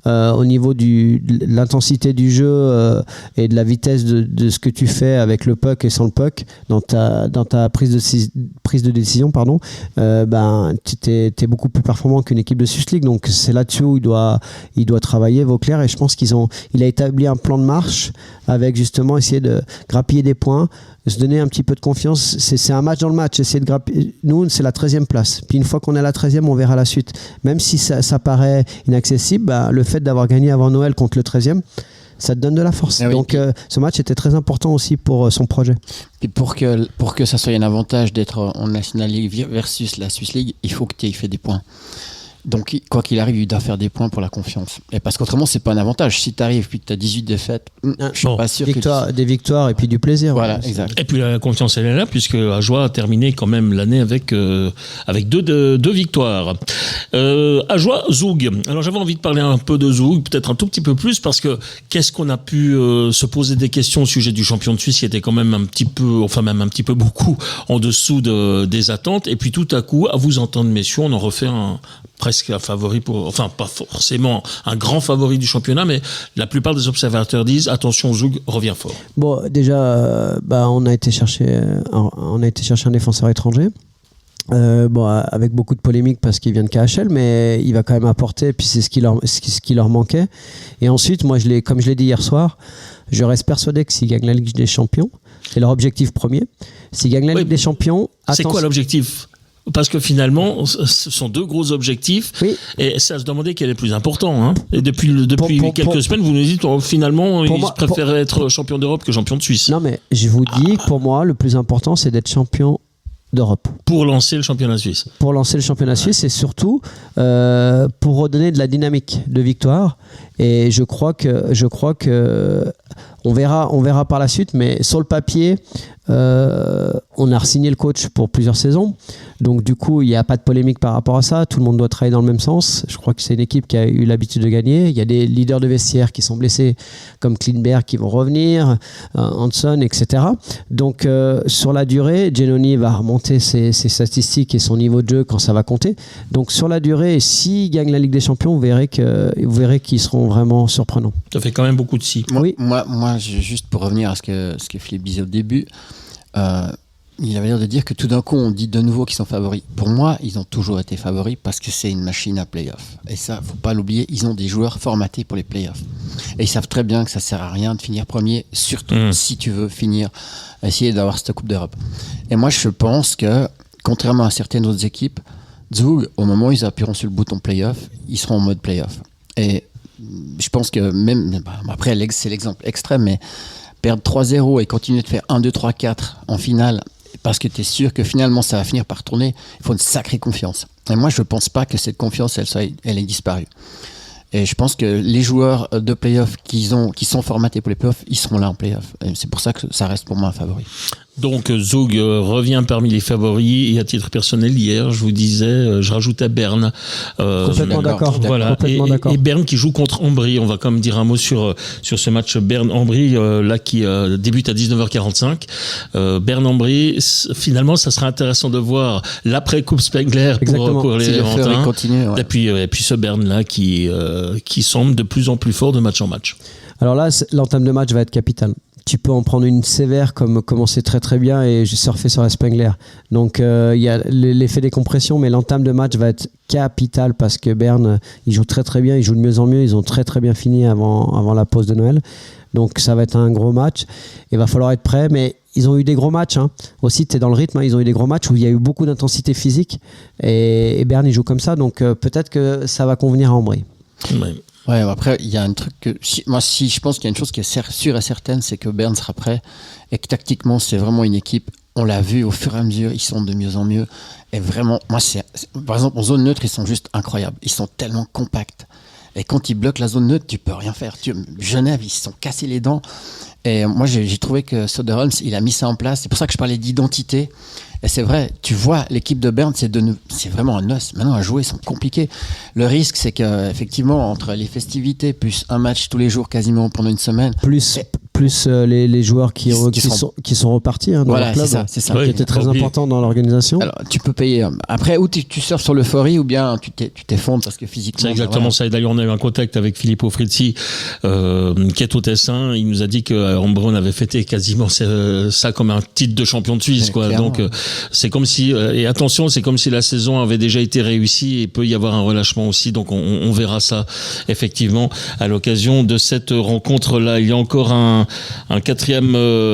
au niveau de l'intensité du jeu et de la vitesse de ce que tu fais avec le puck et sans le puck dans ta prise de décision, t'es beaucoup plus performant qu'une équipe de Swiss League. Donc c'est là-dessus où il doit travailler, Vauclair, et je pense il a établi un plan de marche avec justement essayer de grappiller des points, se donner un petit peu de confiance. C'est un match dans le match, essayer de grappiller. Nous, c'est la 13e place. Puis une fois qu'on est à la 13e, on verra la suite. Même si ça paraît inaccessible, le fait d'avoir gagné avant Noël contre le 13e, ça te donne de la force. Ah oui. Donc ce match était très important aussi pour son projet. Et pour que ça soit un avantage d'être en National League versus la Swiss League, il faut que tu aies fait des points. Donc, quoi qu'il arrive, il doit faire des points pour la confiance. Et parce qu'autrement, c'est pas un avantage. Si tu arrives puis que tu as 18 défaites, je suis pas sûr des victoires et puis du plaisir. Voilà, exact. Et puis la confiance, elle est là, puisque Ajoie a terminé quand même l'année avec deux victoires. Ajoie, Zoug. Alors, j'avais envie de parler un peu de Zoug, peut-être un tout petit peu plus, parce que qu'est-ce qu'on a pu se poser des questions au sujet du champion de Suisse qui était quand même un petit peu beaucoup en dessous des attentes. Et puis tout à coup, à vous entendre, messieurs, on en refait presque un favori pas forcément un grand favori du championnat, mais la plupart des observateurs disent attention, Zoug revient fort. Bon, déjà, on a été chercher un défenseur étranger. Avec beaucoup de polémiques parce qu'il vient de KHL, mais il va quand même apporter, et puis c'est ce qui leur manquait. Et ensuite, moi, comme je l'ai dit hier soir, je reste persuadé que s'ils gagnent la Ligue des Champions, c'est leur objectif premier. S'ils gagnent la Ligue des Champions... C'est quoi l'objectif ? Parce que finalement, ce sont 2 gros objectifs, et ça se demandait quel est le plus important. Hein. Et depuis quelques semaines, vous nous dites finalement, ils préféraient être champion d'Europe que champion de Suisse. Non, mais je vous dis que pour moi, le plus important, c'est d'être champion d'Europe. Pour lancer le championnat suisse. Pour lancer le championnat suisse et surtout pour redonner de la dynamique de victoire. Et je crois que on verra par la suite, mais sur le papier, on a re-signé le coach pour plusieurs saisons. Donc du coup, il n'y a pas de polémique par rapport à ça. Tout le monde doit travailler dans le même sens. Je crois que c'est une équipe qui a eu l'habitude de gagner. Il y a des leaders de vestiaire qui sont blessés, comme Klingberg, qui vont revenir, Hanson, etc. Donc sur la durée, Giannoni va remonter ses statistiques et son niveau de jeu quand ça va compter. Donc sur la durée, s'ils gagnent la Ligue des Champions, vous verrez qu'ils seront vraiment surprenants. Ça fait quand même beaucoup de si. Oui. Moi, juste pour revenir à ce que Philippe disait au début, il avait l'air de dire que tout d'un coup on dit de nouveau qu'ils sont favoris. Pour moi, ils ont toujours été favoris parce que c'est une machine à play-off. Et ça, faut pas l'oublier, ils ont des joueurs formatés pour les play-offs. Et ils savent très bien que ça sert à rien de finir premier, surtout si tu veux essayer d'avoir cette Coupe d'Europe. Et moi, je pense que, contrairement à certaines autres équipes, Zug, au moment où ils appuieront sur le bouton play-off, ils seront en mode play-off. Et je pense que même, après c'est l'exemple extrême, mais perdre 3-0 et continuer de faire 1-2-3-4 en finale, parce que tu es sûr que finalement ça va finir par tourner, il faut une sacrée confiance. Et moi, je ne pense pas que cette confiance, elle ait disparu. Et je pense que les joueurs de play-off qui sont formatés pour les play-offs, ils seront là en play-off. Et c'est pour ça que ça reste pour moi un favori. Donc Zug revient parmi les favoris et à titre personnel hier je vous disais je rajoutais Berne complètement d'accord. Voilà. Complètement d'accord. Et Berne qui joue contre Ambry, on va quand même dire un mot sur ce match Berne-Ambry là qui débute à 19h45. Berne-Ambry, finalement ça sera intéressant de voir l'après Coupe Spengler pour les Léventins et puis ce Berne là qui semble de plus en plus fort de match en match. Alors là l'entame de match va être capitale. Tu peux en prendre une sévère comme commencer très très bien et surfer sur la Spengler. Donc il y a l'effet des compressions, mais l'entame de match va être capitale parce que Berne, ils jouent très très bien, ils jouent de mieux en mieux, ils ont très très bien fini avant la pause de Noël. Donc ça va être un gros match. Il va falloir être prêt, mais ils ont eu des gros matchs. Aussi, tu es dans le rythme, ils ont eu des gros matchs où il y a eu beaucoup d'intensité physique et Berne, ils jouent comme ça. Donc peut-être que ça va convenir à Ambry. Ouais. Ouais, après, il y a un truc que. Je pense qu'il y a une chose qui est sûre et certaine, c'est que Berne sera prêt et que tactiquement, c'est vraiment une équipe. On l'a vu au fur et à mesure, ils sont de mieux en mieux. Et vraiment, moi, par exemple, en zone neutre, ils sont juste incroyables. Ils sont tellement compacts. Et quand ils bloquent la zone neutre, tu peux rien faire. Genève, ils se sont cassés les dents. Et moi, j'ai trouvé que Söderholm, il a mis ça en place. C'est pour ça que je parlais d'identité. Et c'est vrai, tu vois, l'équipe de Berne, c'est vraiment un os. Maintenant, à jouer, ils sont compliqués. Le risque, c'est qu'effectivement, entre les festivités, plus un match tous les jours quasiment pendant une semaine. Plus les joueurs qui sont repartis dans voilà, leur club, c'est ça. Qui était très important dans l'organisation. Alors, tu peux payer. Après, ou tu surfes sur l'euphorie, ou bien tu t'effondres parce que physiquement. C'est exactement ça. Et d'ailleurs, on a eu un contact avec Filippo Frizzi, qui est au Tessin. Il nous a dit qu'à Ambron avait fêté quasiment ça comme un titre de champion de Suisse, quoi. Donc, c'est comme si, et attention, c'est comme si la saison avait déjà été réussie et il peut y avoir un relâchement aussi. Donc, on verra ça, effectivement, à l'occasion de cette rencontre-là. Il y a encore un quatrième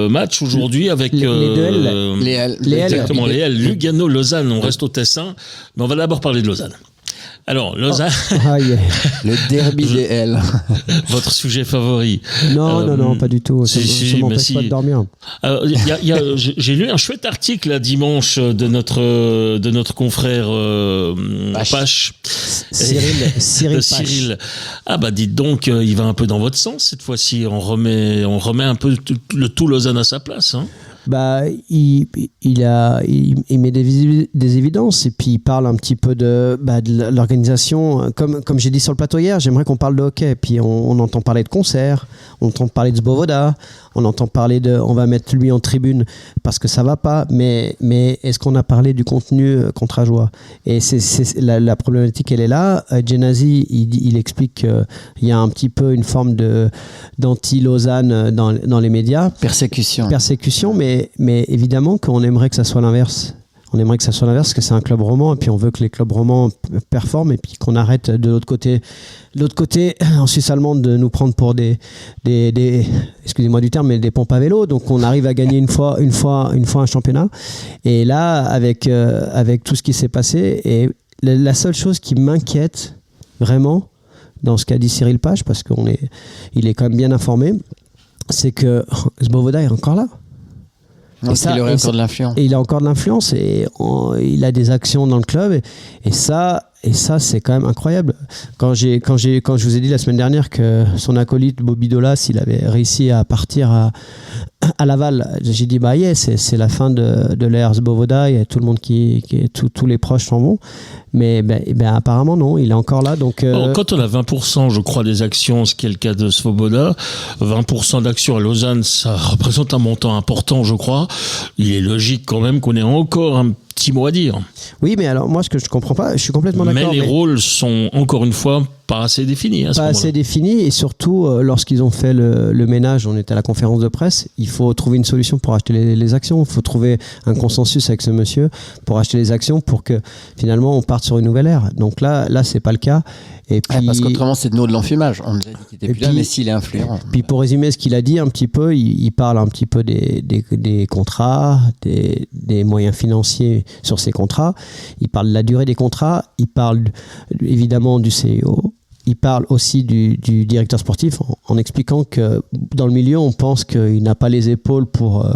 match aujourd'hui avec les L. Exactement, les L. Lugano-Lausanne. On reste au Tessin, mais on va d'abord parler de Lausanne. Alors, Lausanne, le derby des L. Votre sujet favori? Non, pas du tout. Ça m'empêche pas de dormir. J'ai lu un chouette article là, dimanche de notre confrère Pache. Cyril. Ah bah dites donc, il va un peu dans votre sens cette fois-ci. On remet un peu le tout Lausanne à sa place. Bah, il met des évidences et puis il parle un petit peu de l'organisation. Comme j'ai dit sur le plateau hier, j'aimerais qu'on parle de hockey. Et puis on entend parler de concerts, on entend parler de Svoboda, on entend parler on va mettre lui en tribune parce que ça va pas. Mais est-ce qu'on a parlé du contenu contre Ajoie? Et c'est la problématique, elle est là. Genasi, il explique qu'il y a un petit peu une forme d'anti-Lausanne dans les médias. Persécution, mais évidemment qu'on aimerait que ça soit l'inverse. On aimerait que ça soit l'inverse, parce que c'est un club roman, et puis on veut que les clubs romans performent, et puis qu'on arrête de l'autre côté, en Suisse allemande, de nous prendre pour des excusez-moi du terme, mais des pompes à vélo. Donc on arrive à gagner une fois un championnat. Et là, avec tout ce qui s'est passé, et la seule chose qui m'inquiète vraiment dans ce qu'a dit Cyril Page, parce qu'il est quand même bien informé, c'est que Svoboda est encore là. Donc il aurait encore de l'influence. Et il a encore de l'influence et il a des actions dans le club et ça c'est quand même incroyable. Quand je vous ai dit la semaine dernière que son acolyte Bobby Dolas, il avait réussi à partir à Laval, j'ai dit c'est la fin de l'ère Svoboda, il y a tout le monde tous les proches s'en vont. Mais apparemment non, il est encore là. Donc quand on a 20% je crois des actions, ce qui est le cas de Svoboda, 20% d'actions à Lausanne, ça représente un montant important je crois. Il est logique quand même qu'on ait encore un petit mot à dire. Oui, mais alors moi ce que je comprends pas, je suis complètement d'accord. Mais les rôles sont encore une fois pas assez définis. Pas assez définis et surtout lorsqu'ils ont fait le ménage, on était à la conférence de presse, il faut trouver une solution pour acheter les actions, il faut trouver un consensus avec ce monsieur pour acheter les actions pour que finalement on parte sur une nouvelle ère. Donc là c'est pas le cas. Et puis, parce qu'autrement c'est de nous de l'enfumage. On nous a dit qu'il était plus là, mais s'il est influent. Puis pour résumer ce qu'il a dit un petit peu, il parle un petit peu des contrats, des moyens financiers sur ces contrats. Il parle de la durée des contrats. Il parle évidemment du CEO. Il parle aussi du directeur sportif en expliquant que dans le milieu, on pense qu'il n'a pas les épaules pour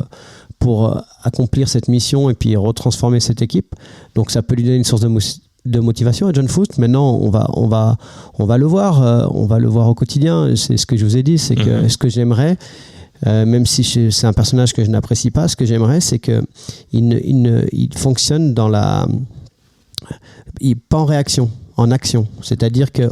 accomplir cette mission et puis retransformer cette équipe. Donc ça peut lui donner une source de motivation à John Foot. Maintenant, on va le voir. On va le voir au quotidien. C'est ce que je vous ai dit. C'est que ce que j'aimerais, même si c'est un personnage que je n'apprécie pas, ce que j'aimerais, c'est qu'il fonctionne pas en réaction, en action. C'est-à-dire que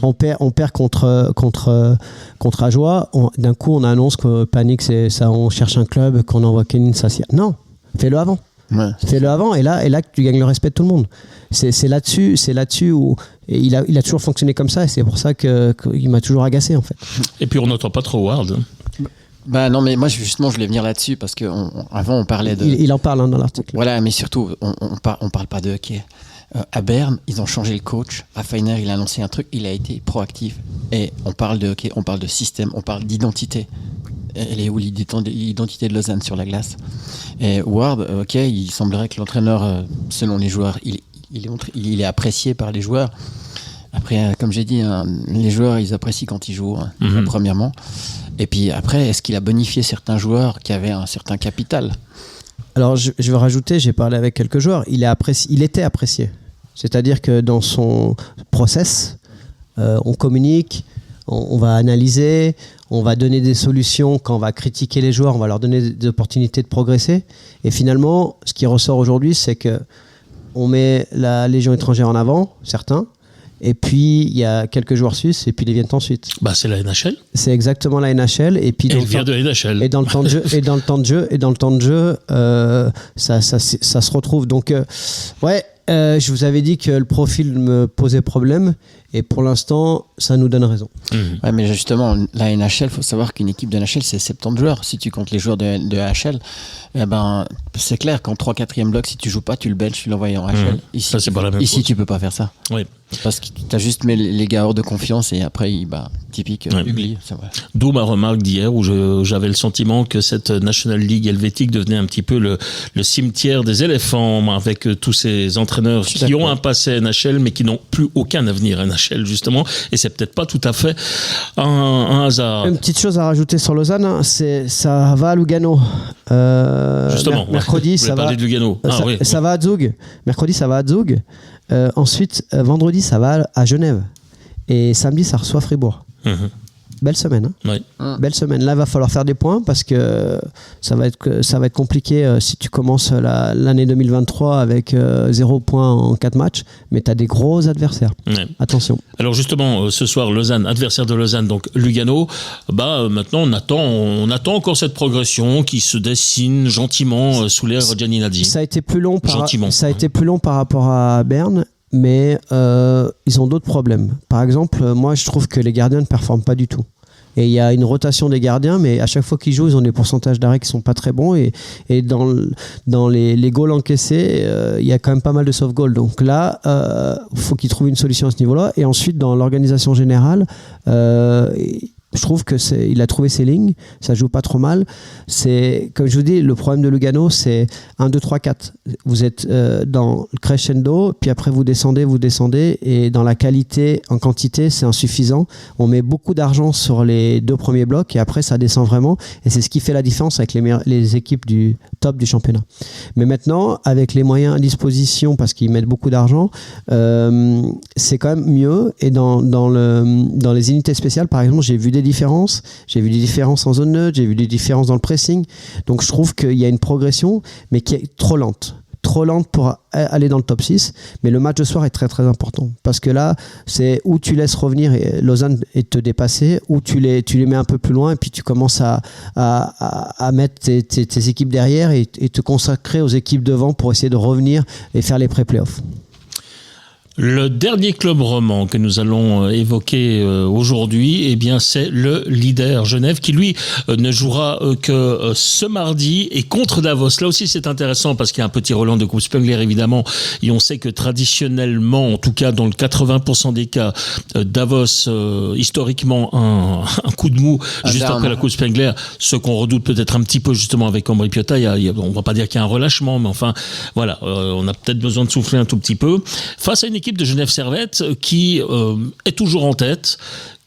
on perd contre Ajoie. D'un coup, on annonce que panique, c'est ça. On cherche un club, qu'on envoie Kenin Sassia. Non, fais-le avant. Ouais. Fais-le avant et là tu gagnes le respect de tout le monde. C'est là-dessus où il a toujours fonctionné comme ça et c'est pour ça qu'il m'a toujours agacé en fait. Et puis on n'entend pas trop Ward. Non mais moi justement je voulais venir là-dessus parce que avant on parlait de. Il en parle dans l'article. Voilà, mais surtout on parle pas de hockey. À Berne, ils ont changé le coach. Raffiner, il a annoncé un truc, il a été proactif. Et on parle de hockey, on parle de système, on parle d'identité. Elle est où l'identité de Lausanne sur la glace? Et Ward, il semblerait que l'entraîneur, selon les joueurs, il est apprécié par les joueurs. Après, comme j'ai dit, les joueurs, ils apprécient quand ils jouent, premièrement. Et puis après, est-ce qu'il a bonifié certains joueurs qui avaient un certain capital? Alors, je vais rajouter, j'ai parlé avec quelques joueurs, il était apprécié. C'est-à-dire que dans son process, on communique, on va analyser, on va donner des solutions. Quand on va critiquer les joueurs, on va leur donner des opportunités de progresser. Et finalement, ce qui ressort aujourd'hui, c'est qu'on met la Légion étrangère en avant, certains, et puis il y a quelques joueurs suisses, et puis ils viennent ensuite. C'est la NHL. C'est exactement la NHL. Et puis elle vient de la NHL. Et dans le temps de jeu, ça se retrouve. Donc, je vous avais dit que le profil me posait problème. Et pour l'instant, ça nous donne raison. Ouais, mais justement, la NHL, il faut savoir qu'une équipe de NHL, c'est 70 joueurs. Si tu comptes les joueurs de HL, c'est clair qu'en 3-4e bloc, si tu joues pas, tu le benches, tu l'envoies en HL. Ici, ça, c'est pas la même chose. chose. Tu peux pas faire ça. Oui. Parce que tu as juste mis les gars hors de confiance et après, typique Ugly. C'est vrai. D'où ma remarque d'hier où j'avais le sentiment que cette National League helvétique devenait un petit peu le cimetière des éléphants avec tous ces entraîneurs qui ont un passé NHL mais qui n'ont plus aucun avenir NHL justement, et c'est peut-être pas tout à fait un hasard. Une petite chose à rajouter sur Lausanne, ça va à Lugano. Justement, mercredi, ça va. De Lugano. Ça va à Zug. Mercredi, ça va à Zug. Ensuite, vendredi, ça va à Genève. Et samedi, ça reçoit Fribourg. Belle semaine. Belle semaine. Là, il va falloir faire des points parce que ça va être compliqué si tu commences l'année 2023 avec 0 points en 4 matchs, mais tu as des gros adversaires. Attention. Alors justement, ce soir, Lausanne, adversaire de Lausanne, donc Lugano. Maintenant, on attend encore cette progression qui se dessine gentiment sous l'ère Gianni Nadi. Ça a été plus long par rapport à Berne. Mais ils ont d'autres problèmes. Par exemple, moi je trouve que les gardiens ne performent pas du tout. Et il y a une rotation des gardiens, mais à chaque fois qu'ils jouent, ils ont des pourcentages d'arrêt qui sont pas très bons. Et dans les goals encaissés, il y a quand même pas mal de soft goals. Donc là, faut qu'ils trouvent une solution à ce niveau-là. Et ensuite, dans l'organisation générale, je Je trouve que il a trouvé ses lignes, ça joue pas trop mal. C'est, comme je vous dis, le problème de Lugano, c'est 1, 2, 3, 4. Vous êtes dans le crescendo, puis après vous descendez, et dans la qualité, en quantité, c'est insuffisant. On met beaucoup d'argent sur les 2 premiers blocs, et après ça descend vraiment, et c'est ce qui fait la différence avec les équipes du top du championnat. Mais maintenant, avec les moyens à disposition, parce qu'ils mettent beaucoup d'argent, c'est quand même mieux. Et dans les unités spéciales, par exemple, j'ai vu des différences en zone neutre, j'ai vu des différences dans le pressing. Donc je trouve qu'il y a une progression, mais qui est trop lente pour aller dans le top 6. Mais le match de soir est très très important, parce que là, c'est où tu laisses revenir Lausanne et te dépasser, ou tu les mets un peu plus loin, et puis tu commences à mettre tes équipes derrière et te consacrer aux équipes devant pour essayer de revenir et faire les pré-playoffs. Le dernier club roman que nous allons évoquer aujourd'hui, eh bien, c'est le leader Genève, qui lui ne jouera que ce mardi et contre Davos. Là aussi, c'est intéressant parce qu'il y a un petit Roland de Coupe Spengler, évidemment, et on sait que traditionnellement, en tout cas dans le 80% des cas, Davos, historiquement, un coup de mou juste après la Coupe Spengler, ce qu'on redoute peut-être un petit peu justement avec Ambry Piotta. On va pas dire qu'il y a un relâchement, mais enfin, voilà, on a peut-être besoin de souffler un tout petit peu face à une équipe de Genève Servette qui est toujours en tête,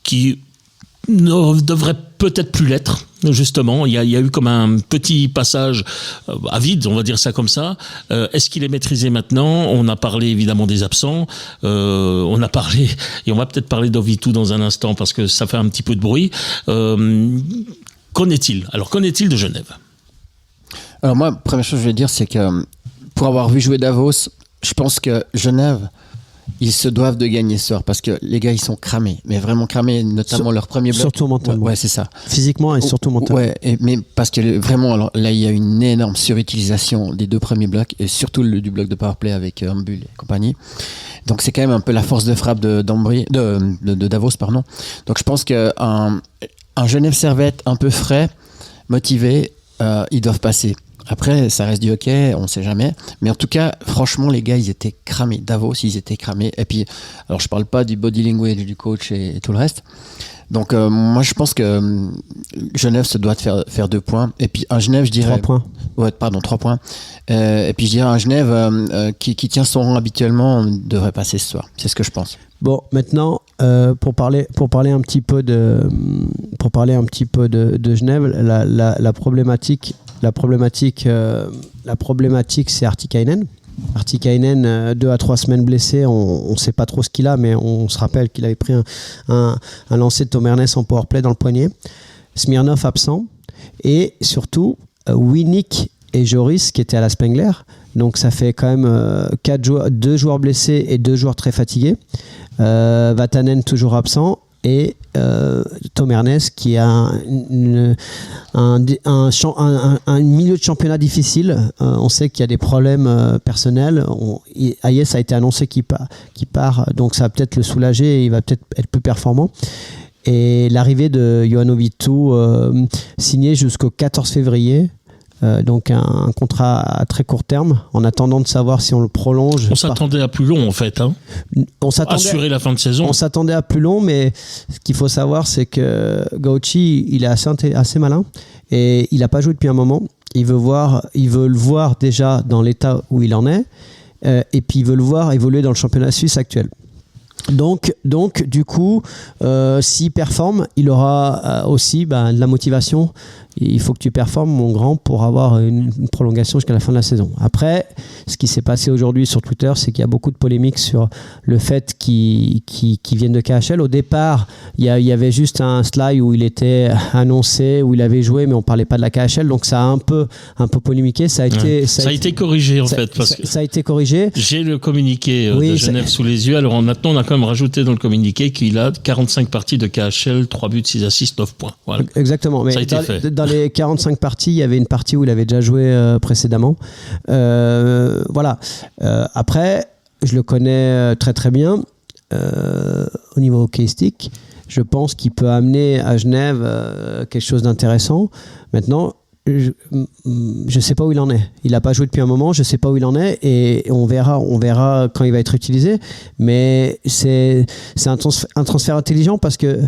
qui ne devrait peut-être plus l'être, justement. Il y a eu comme un petit passage à vide, on va dire ça comme ça. Est-ce qu'il est maîtrisé maintenant ? On a parlé évidemment des absents, on a parlé, et on va peut-être parler d'Ovitu dans un instant parce que ça fait un petit peu de bruit. Qu'en est-il ? Alors, qu'en est-il de Genève ? Alors moi, première chose que je vais dire, c'est que pour avoir vu jouer Davos, je pense que Genève, ils se doivent de gagner ce soir, parce que les gars, ils sont cramés, mais vraiment cramés, notamment leur premier bloc. Surtout mentalement. Ouais, c'est ça. Physiquement et surtout mentalement. Ouais, mais parce que vraiment, alors, là, il y a une énorme surutilisation des 2 premiers blocs, et surtout du bloc de powerplay avec Ambul et compagnie. Donc c'est quand même un peu la force de frappe de Davos, pardon. Donc je pense qu'un Genève Servette un peu frais, motivé, ils doivent passer. Après, ça reste du hockey, on ne sait jamais. Mais en tout cas, franchement, les gars, ils étaient cramés. Davos, ils étaient cramés. Et puis, alors je ne parle pas du body language du coach et tout le reste. Donc, moi, je pense que Genève se doit de faire 2 points. Et puis, un Genève, je dirais... 3 points. Ouais, pardon, 3 points. Et puis, je dirais un Genève qui tient son rang habituellement devrait passer ce soir. C'est ce que je pense. Bon, maintenant, pour parler un petit peu de Genève, la problématique, c'est Artikainen. Artikainen, 2 à 3 semaines blessé, on ne sait pas trop ce qu'il a, mais on se rappelle qu'il avait pris un lancer de Tom Ernest en powerplay dans le poignet. Smirnov absent, et surtout Winnick et Joris qui étaient à la Spengler. Donc ça fait quand même 2 joueurs blessés et 2 joueurs très fatigués. Vatanen toujours absent, et Tom Ernest qui a un milieu de championnat difficile. On sait qu'il y a des problèmes personnels. Hayes a été annoncé qu'il part, donc ça va peut-être le soulager et il va peut-être être plus performant. Et l'arrivée de Johan Ovitu signé jusqu'au 14 février. Donc un contrat à très court terme, en attendant de savoir si on le prolonge. On s'attendait à plus long en fait, hein. Assurer la fin de saison. On s'attendait à plus long, mais ce qu'il faut savoir, c'est que Gauchi, il est assez malin, et il n'a pas joué depuis un moment. Il veut le voir déjà dans l'état où il en est, et puis il veut le voir évoluer dans le championnat suisse actuel. Donc du coup, s'il performe, il aura aussi de la motivation. Il faut que tu performes, mon grand, pour avoir une prolongation jusqu'à la fin de la saison. Après, ce qui s'est passé aujourd'hui sur Twitter, c'est qu'il y a beaucoup de polémiques sur le fait qu'il vienne de KHL. Au départ, il y avait juste un slide où il était annoncé, où il avait joué, mais on ne parlait pas de la KHL. Donc ça a un peu polémiqué. Ça a été corrigé en fait. Ça a été corrigé. J'ai le communiqué de Genève sous les yeux. Alors maintenant, on a quand même rajouté dans le communiqué qu'il a 45 parties de KHL, 3 buts, 6 assists, 9 points. Voilà. Exactement. Mais ça a été fait. Dans les 45 parties, il y avait une partie où il avait déjà joué précédemment. Voilà. Après, je le connais très très bien au niveau hockeyistique. Je pense qu'il peut amener à Genève quelque chose d'intéressant. Maintenant, je ne sais pas où il en est. Il n'a pas joué depuis un moment, je ne sais pas où il en est, et on verra quand il va être utilisé. Mais c'est un transfert intelligent, parce que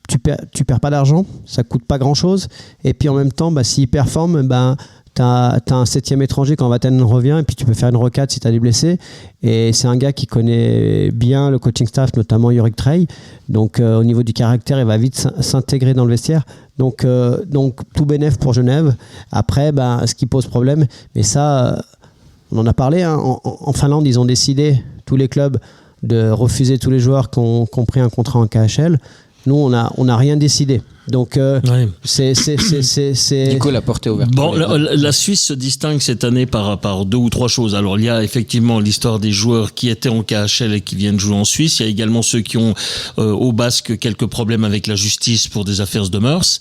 tu perds pas d'argent, ça coûte pas grand-chose. Et puis en même temps, s'il performe, t'as un 7e étranger quand Vatanen revient, et puis tu peux faire une rocade si t'as des blessés. Et c'est un gars qui connaît bien le coaching staff, notamment Jörg Trey. Donc au niveau du caractère, il va vite s'intégrer dans le vestiaire. Donc tout bénef pour Genève. Après, ce qui pose problème, mais ça, on en a parlé, hein, en Finlande, ils ont décidé, tous les clubs, de refuser tous les joueurs qui ont pris un contrat en KHL. Nous, on n'a rien décidé. Donc, c'est... Du coup, la porte est ouverte. Bon, la Suisse se distingue cette année par 2 ou 3 choses. Alors, il y a effectivement l'histoire des joueurs qui étaient en KHL et qui viennent jouer en Suisse. Il y a également ceux qui ont au Basque quelques problèmes avec la justice pour des affaires de mœurs.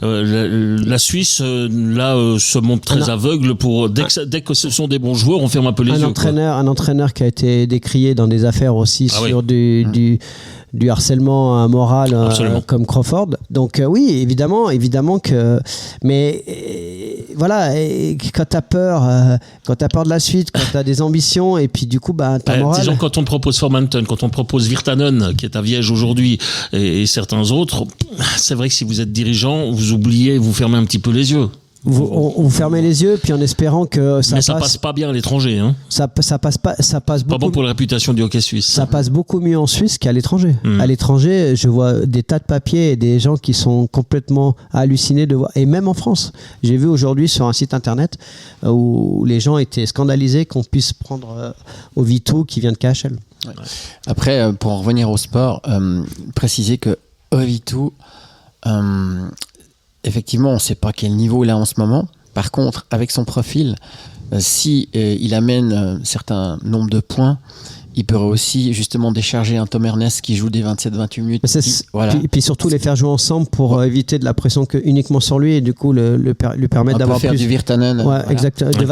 La Suisse, se montre très aveugle pour dès que ce sont des bons joueurs, on ferme un peu les yeux. Un entraîneur qui a été décrié dans des affaires aussi sur du harcèlement moral comme Crawford. Donc oui, évidemment que... Mais voilà, quand t'as peur de la suite, quand t'as des ambitions, et puis du coup, ta morale... Disons, quand on propose Formanton, quand on propose Virtanen, qui est à Viège aujourd'hui, et certains autres, c'est vrai que si vous êtes dirigeant, vous oubliez, vous fermez un petit peu les yeux. Vous fermez les yeux, puis en espérant que ça passe. Mais ça passe pas bien à l'étranger, hein. Ça passe beaucoup. Pas bon pour la réputation du hockey suisse. Ça passe beaucoup mieux en Suisse qu'à l'étranger. À l'étranger, je vois des tas de papiers et des gens qui sont complètement hallucinés de voir. Et même en France, j'ai vu aujourd'hui sur un site internet où les gens étaient scandalisés qu'on puisse prendre Ovitu qui vient de KHL. Ouais. Après, pour en revenir au sport, préciser que Ovitu. Effectivement, on ne sait pas quel niveau il a en ce moment. Par contre, avec son profil, si il amène un certain nombre de points, il pourrait aussi justement décharger un Tom Ernest qui joue des 27-28 minutes. Et puis surtout les faire jouer ensemble pour éviter de la pression uniquement sur lui et du coup lui permettre d'avoir faire plus... du Virtanen. Exact. Du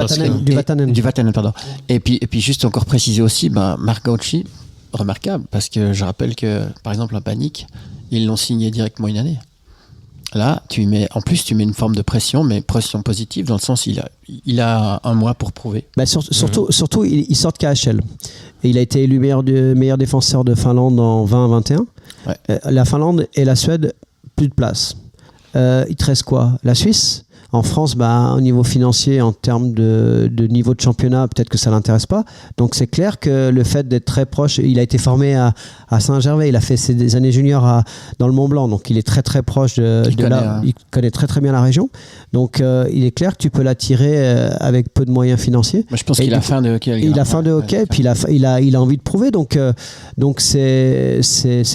Vatanen, pardon. Et puis juste encore préciser aussi, Marc Gauchi, remarquable, parce que je rappelle que par exemple en Panique, ils l'ont signé directement une année. Là, tu mets une forme de pression, mais pression positive, dans le sens il a un mois pour prouver. Surtout, il sort de KHL. Et il a été élu meilleur défenseur de Finlande en 2021. Ouais. La Finlande et la Suède, plus de place. Il te reste quoi ? La Suisse ? En France, au niveau financier, en termes de niveau de championnat, peut-être que ça ne l'intéresse pas. Donc c'est clair que le fait d'être très proche, il a été formé à Saint-Gervais, il a fait ses années juniors dans le Mont-Blanc, donc il est très très proche il connaît très très bien la région. Donc il est clair que tu peux l'attirer avec peu de moyens financiers. Moi, je pense qu'il a faim de hockey. Il a faim de hockey, puis il a envie de prouver. Donc c'est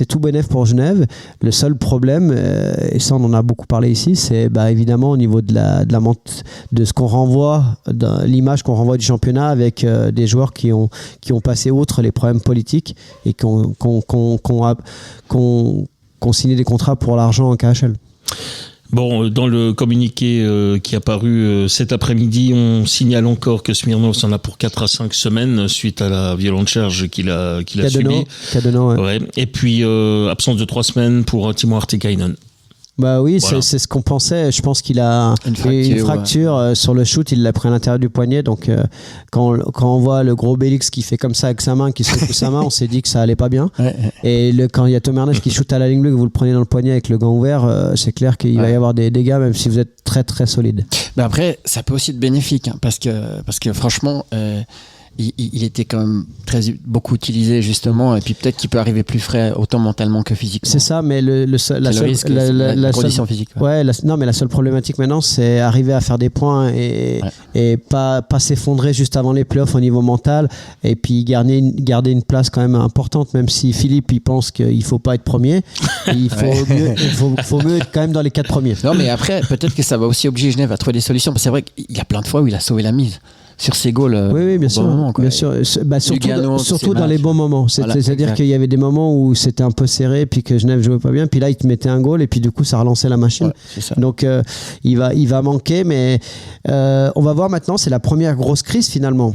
tout bénef pour Genève. Le seul problème, et ça on en a beaucoup parlé ici, c'est évidemment au niveau de ce qu'on renvoie, de l'image qu'on renvoie du championnat avec des joueurs qui ont passé outre les problèmes politiques et qui ont signé des contrats pour l'argent en KHL. Bon, dans le communiqué qui est apparu cet après-midi, on signale encore que Smirnov s'en a pour 4 à 5 semaines suite à la violente charge qu'il a subie. Ouais. Et puis, absence de 3 semaines pour Timo Artikainen. Oui, voilà. C'est ce qu'on pensait. Je pense qu'il a une fracture sur le shoot, il l'a pris à l'intérieur du poignet. Donc quand on voit le gros Bélix qui fait comme ça avec sa main, qui secoue sa main, on s'est dit que ça allait pas bien. Ouais. Et quand il y a Tom Ernest qui shoot à la ligne bleue, que vous le prenez dans le poignet avec le gant ouvert, c'est clair qu'il va y avoir des dégâts, même si vous êtes très très solide. Mais après, ça peut aussi être bénéfique, hein, parce que franchement... Il était quand même beaucoup utilisé justement, et puis peut-être qu'il peut arriver plus frais autant mentalement que physiquement. C'est ça, mais la condition physique. Ouais, mais la seule problématique maintenant, c'est arriver à faire des points et pas s'effondrer juste avant les playoffs au niveau mental, et puis garder une place quand même importante, même si Philippe il pense qu'il faut pas être premier, il faut mieux être quand même dans les 4 premiers. Non, mais après peut-être que ça va aussi obliger Genève à trouver des solutions, parce que c'est vrai qu'il y a plein de fois où il a sauvé la mise sur ses goals. Oui, bien sûr. Moment, bien sûr. Surtout dans les bons moments. C'est-à-dire qu'il y avait des moments où c'était un peu serré, puis que Genève jouait pas bien, puis là il te mettait un goal et puis du coup ça relançait la machine. Ouais, c'est ça. Donc il va manquer, mais on va voir maintenant. C'est la première grosse crise finalement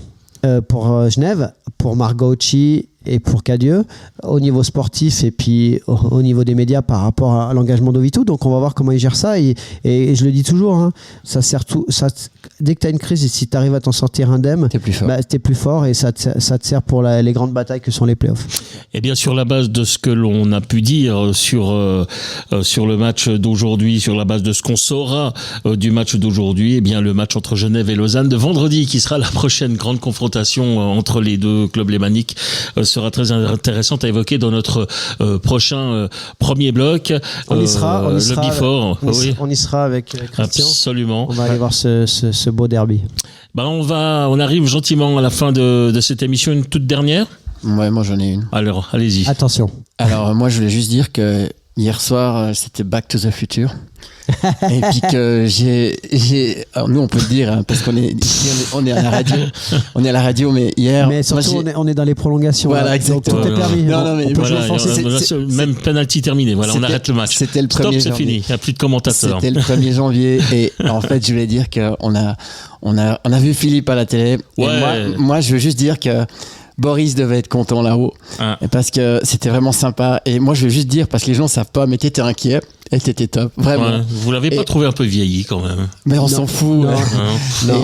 pour Genève, pour Marc Gauchi et pour Cadieux, au niveau sportif et puis au niveau des médias par rapport à l'engagement d'Ovitu. Donc on va voir comment il gère ça, et je le dis toujours, hein, ça sert tout. dès que tu as une crise et si tu arrives à t'en sortir indemne, T'es plus fort. t'es plus fort et ça te sert pour les grandes batailles que sont les playoffs. Et bien sur la base de ce que l'on a pu dire sur le match d'aujourd'hui, sur la base de ce qu'on saura du match d'aujourd'hui, et bien le match entre Genève et Lausanne de vendredi, qui sera la prochaine grande confrontation entre les deux clubs lémaniques, sera très intéressante à évoquer dans notre prochain premier bloc. On y sera, le Bifort. On y sera avec Christian. Absolument. On va aller voir ce beau derby. On arrive gentiment à la fin de cette émission, une toute dernière. Ouais, moi j'en ai une. Alors, allez-y. Attention. Alors moi je voulais juste dire que hier soir c'était Back to the Future. Et puis que alors nous on peut le dire hein, parce qu'on est ici, on est à la radio, mais hier. Mais surtout on est dans les prolongations. Voilà, là, exactement. Donc tout est permis. Non, mais même penalty terminé. Voilà, on arrête le match. C'était le 1er janvier. C'est fini. Il n'y a plus de commentateurs. C'était le 1er janvier et en fait je voulais dire que on a vu Philippe à la télé. Ouais. Et moi je veux juste dire que Boris devait être content là-haut parce que c'était vraiment sympa. Et moi je veux juste dire parce que les gens savent pas, mais t'étais inquiet. Et t'étais top, vraiment. Ouais, vous l'avez pas trouvé un peu vieilli quand même? Mais on s'en fout. Non.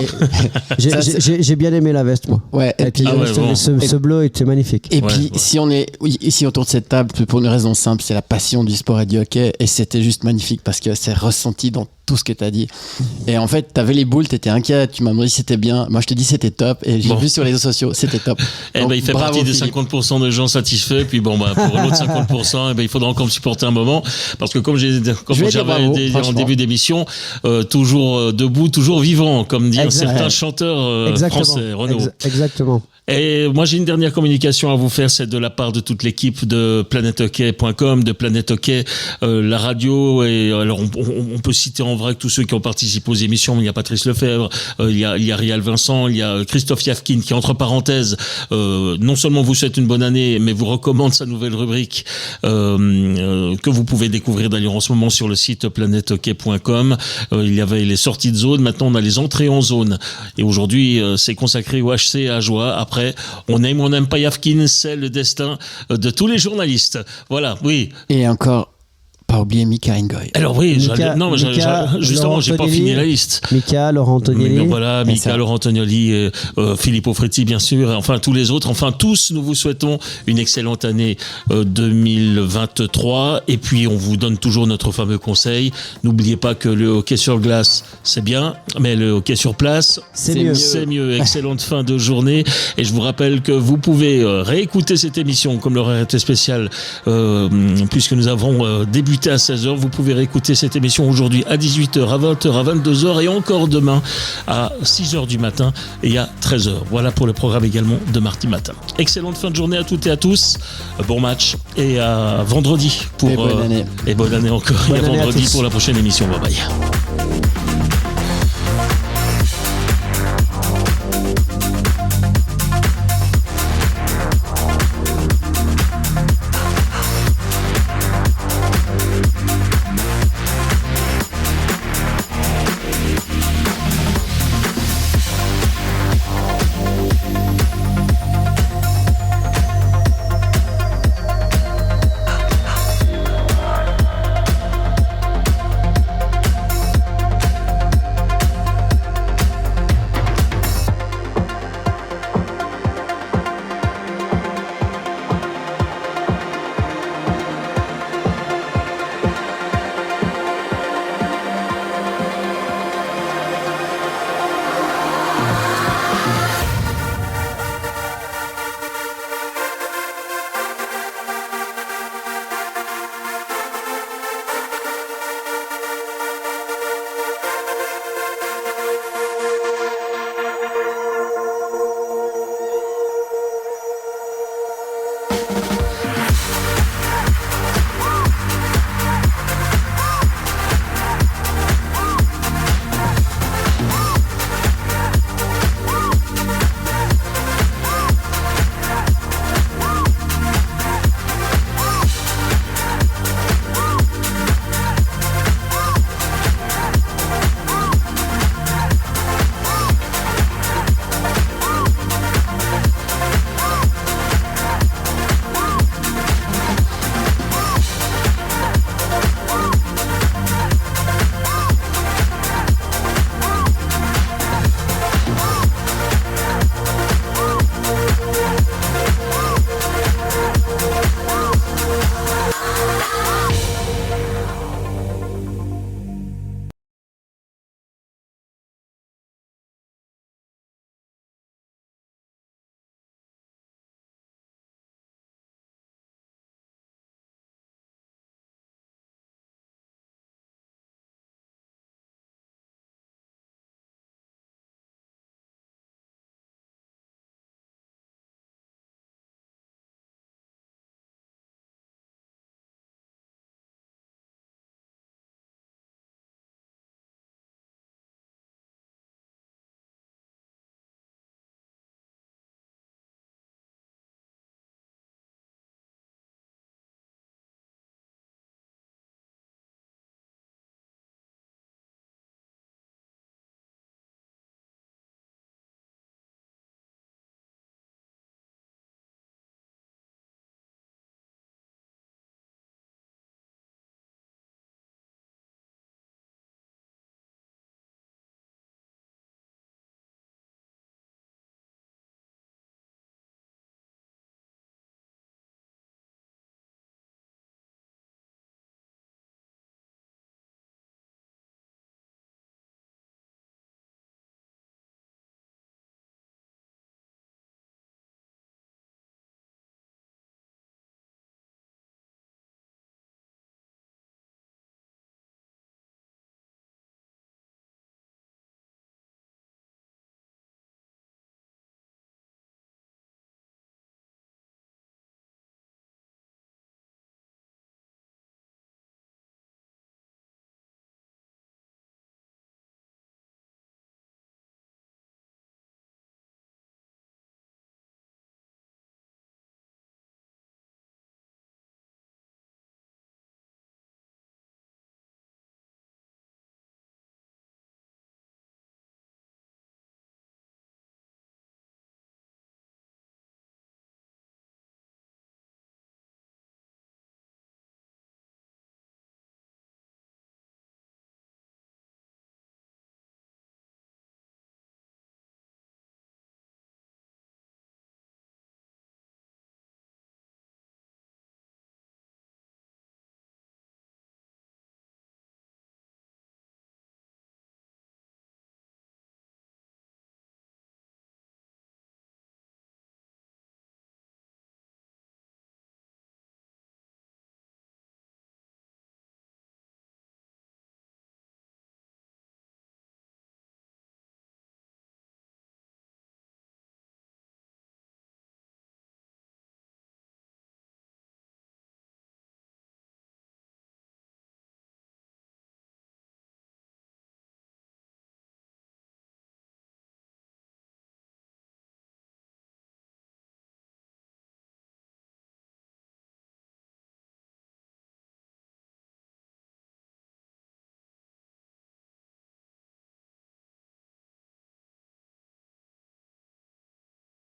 J'ai bien aimé la veste, moi. Ouais. Et puis ce bleu était magnifique. Et puis si on est ici autour de cette table, pour une raison simple, c'est la passion du sport et du hockey. Et c'était juste magnifique parce que c'est ressenti dans tout ce que t'as dit. Et en fait, t'avais les boules, t'étais inquiet, tu m'as demandé si c'était bien. Moi, je te dis c'était top. Et j'ai vu sur les réseaux sociaux, c'était top. Donc, il fait partie des 50% de gens satisfaits. Puis pour l'autre 50%, il faudra encore me supporter un moment. Parce que comme j'avais dit en début d'émission, toujours debout, toujours vivant, comme disent certains chanteurs français, Renaud. Exactement. Et moi, j'ai une dernière communication à vous faire, c'est de la part de toute l'équipe de planethockey.com, de Planet Hockey, la radio. Et alors, on peut citer en vrac tous ceux qui ont participé aux émissions. Il y a Patrice Lefebvre, il y a Rial Vincent, il y a Christophe Yavkin qui, entre parenthèses, non seulement vous souhaite une bonne année, mais vous recommande sa nouvelle rubrique que vous pouvez découvrir d'ailleurs en ce moment sur le site planethockey.com. Il y avait les sorties de zone, maintenant on a les entrées en zone. Et aujourd'hui, c'est consacré au HC à Joie. Après, on aime ou on n'aime pas Yavkin, c'est le destin de tous les journalistes. Voilà, oui. Et encore, pas oublier Mika Ngoy. Alors oui, justement, j'ai pas fini la liste. Mika, Laurent Antonioli. Mika, Laurent Antonioli, Filippo Fretti, bien sûr, et enfin tous les autres. Enfin tous, nous vous souhaitons une excellente année 2023. Et puis on vous donne toujours notre fameux conseil. N'oubliez pas que le hockey sur glace, c'est bien, mais le hockey sur place, c'est mieux. Excellente fin de journée. Et je vous rappelle que vous pouvez réécouter cette émission, comme l'horaire était spécial, puisque nous avons débuté à 16h. Vous pouvez réécouter cette émission aujourd'hui à 18h, à 20h, à 22h et encore demain à 6h du matin et à 13h. Voilà pour le programme également de mardi matin. Excellente fin de journée à toutes et à tous. Bon match et à vendredi pour et bonne année. Et bonne année encore. Et à vendredi pour la prochaine émission. Bye bye.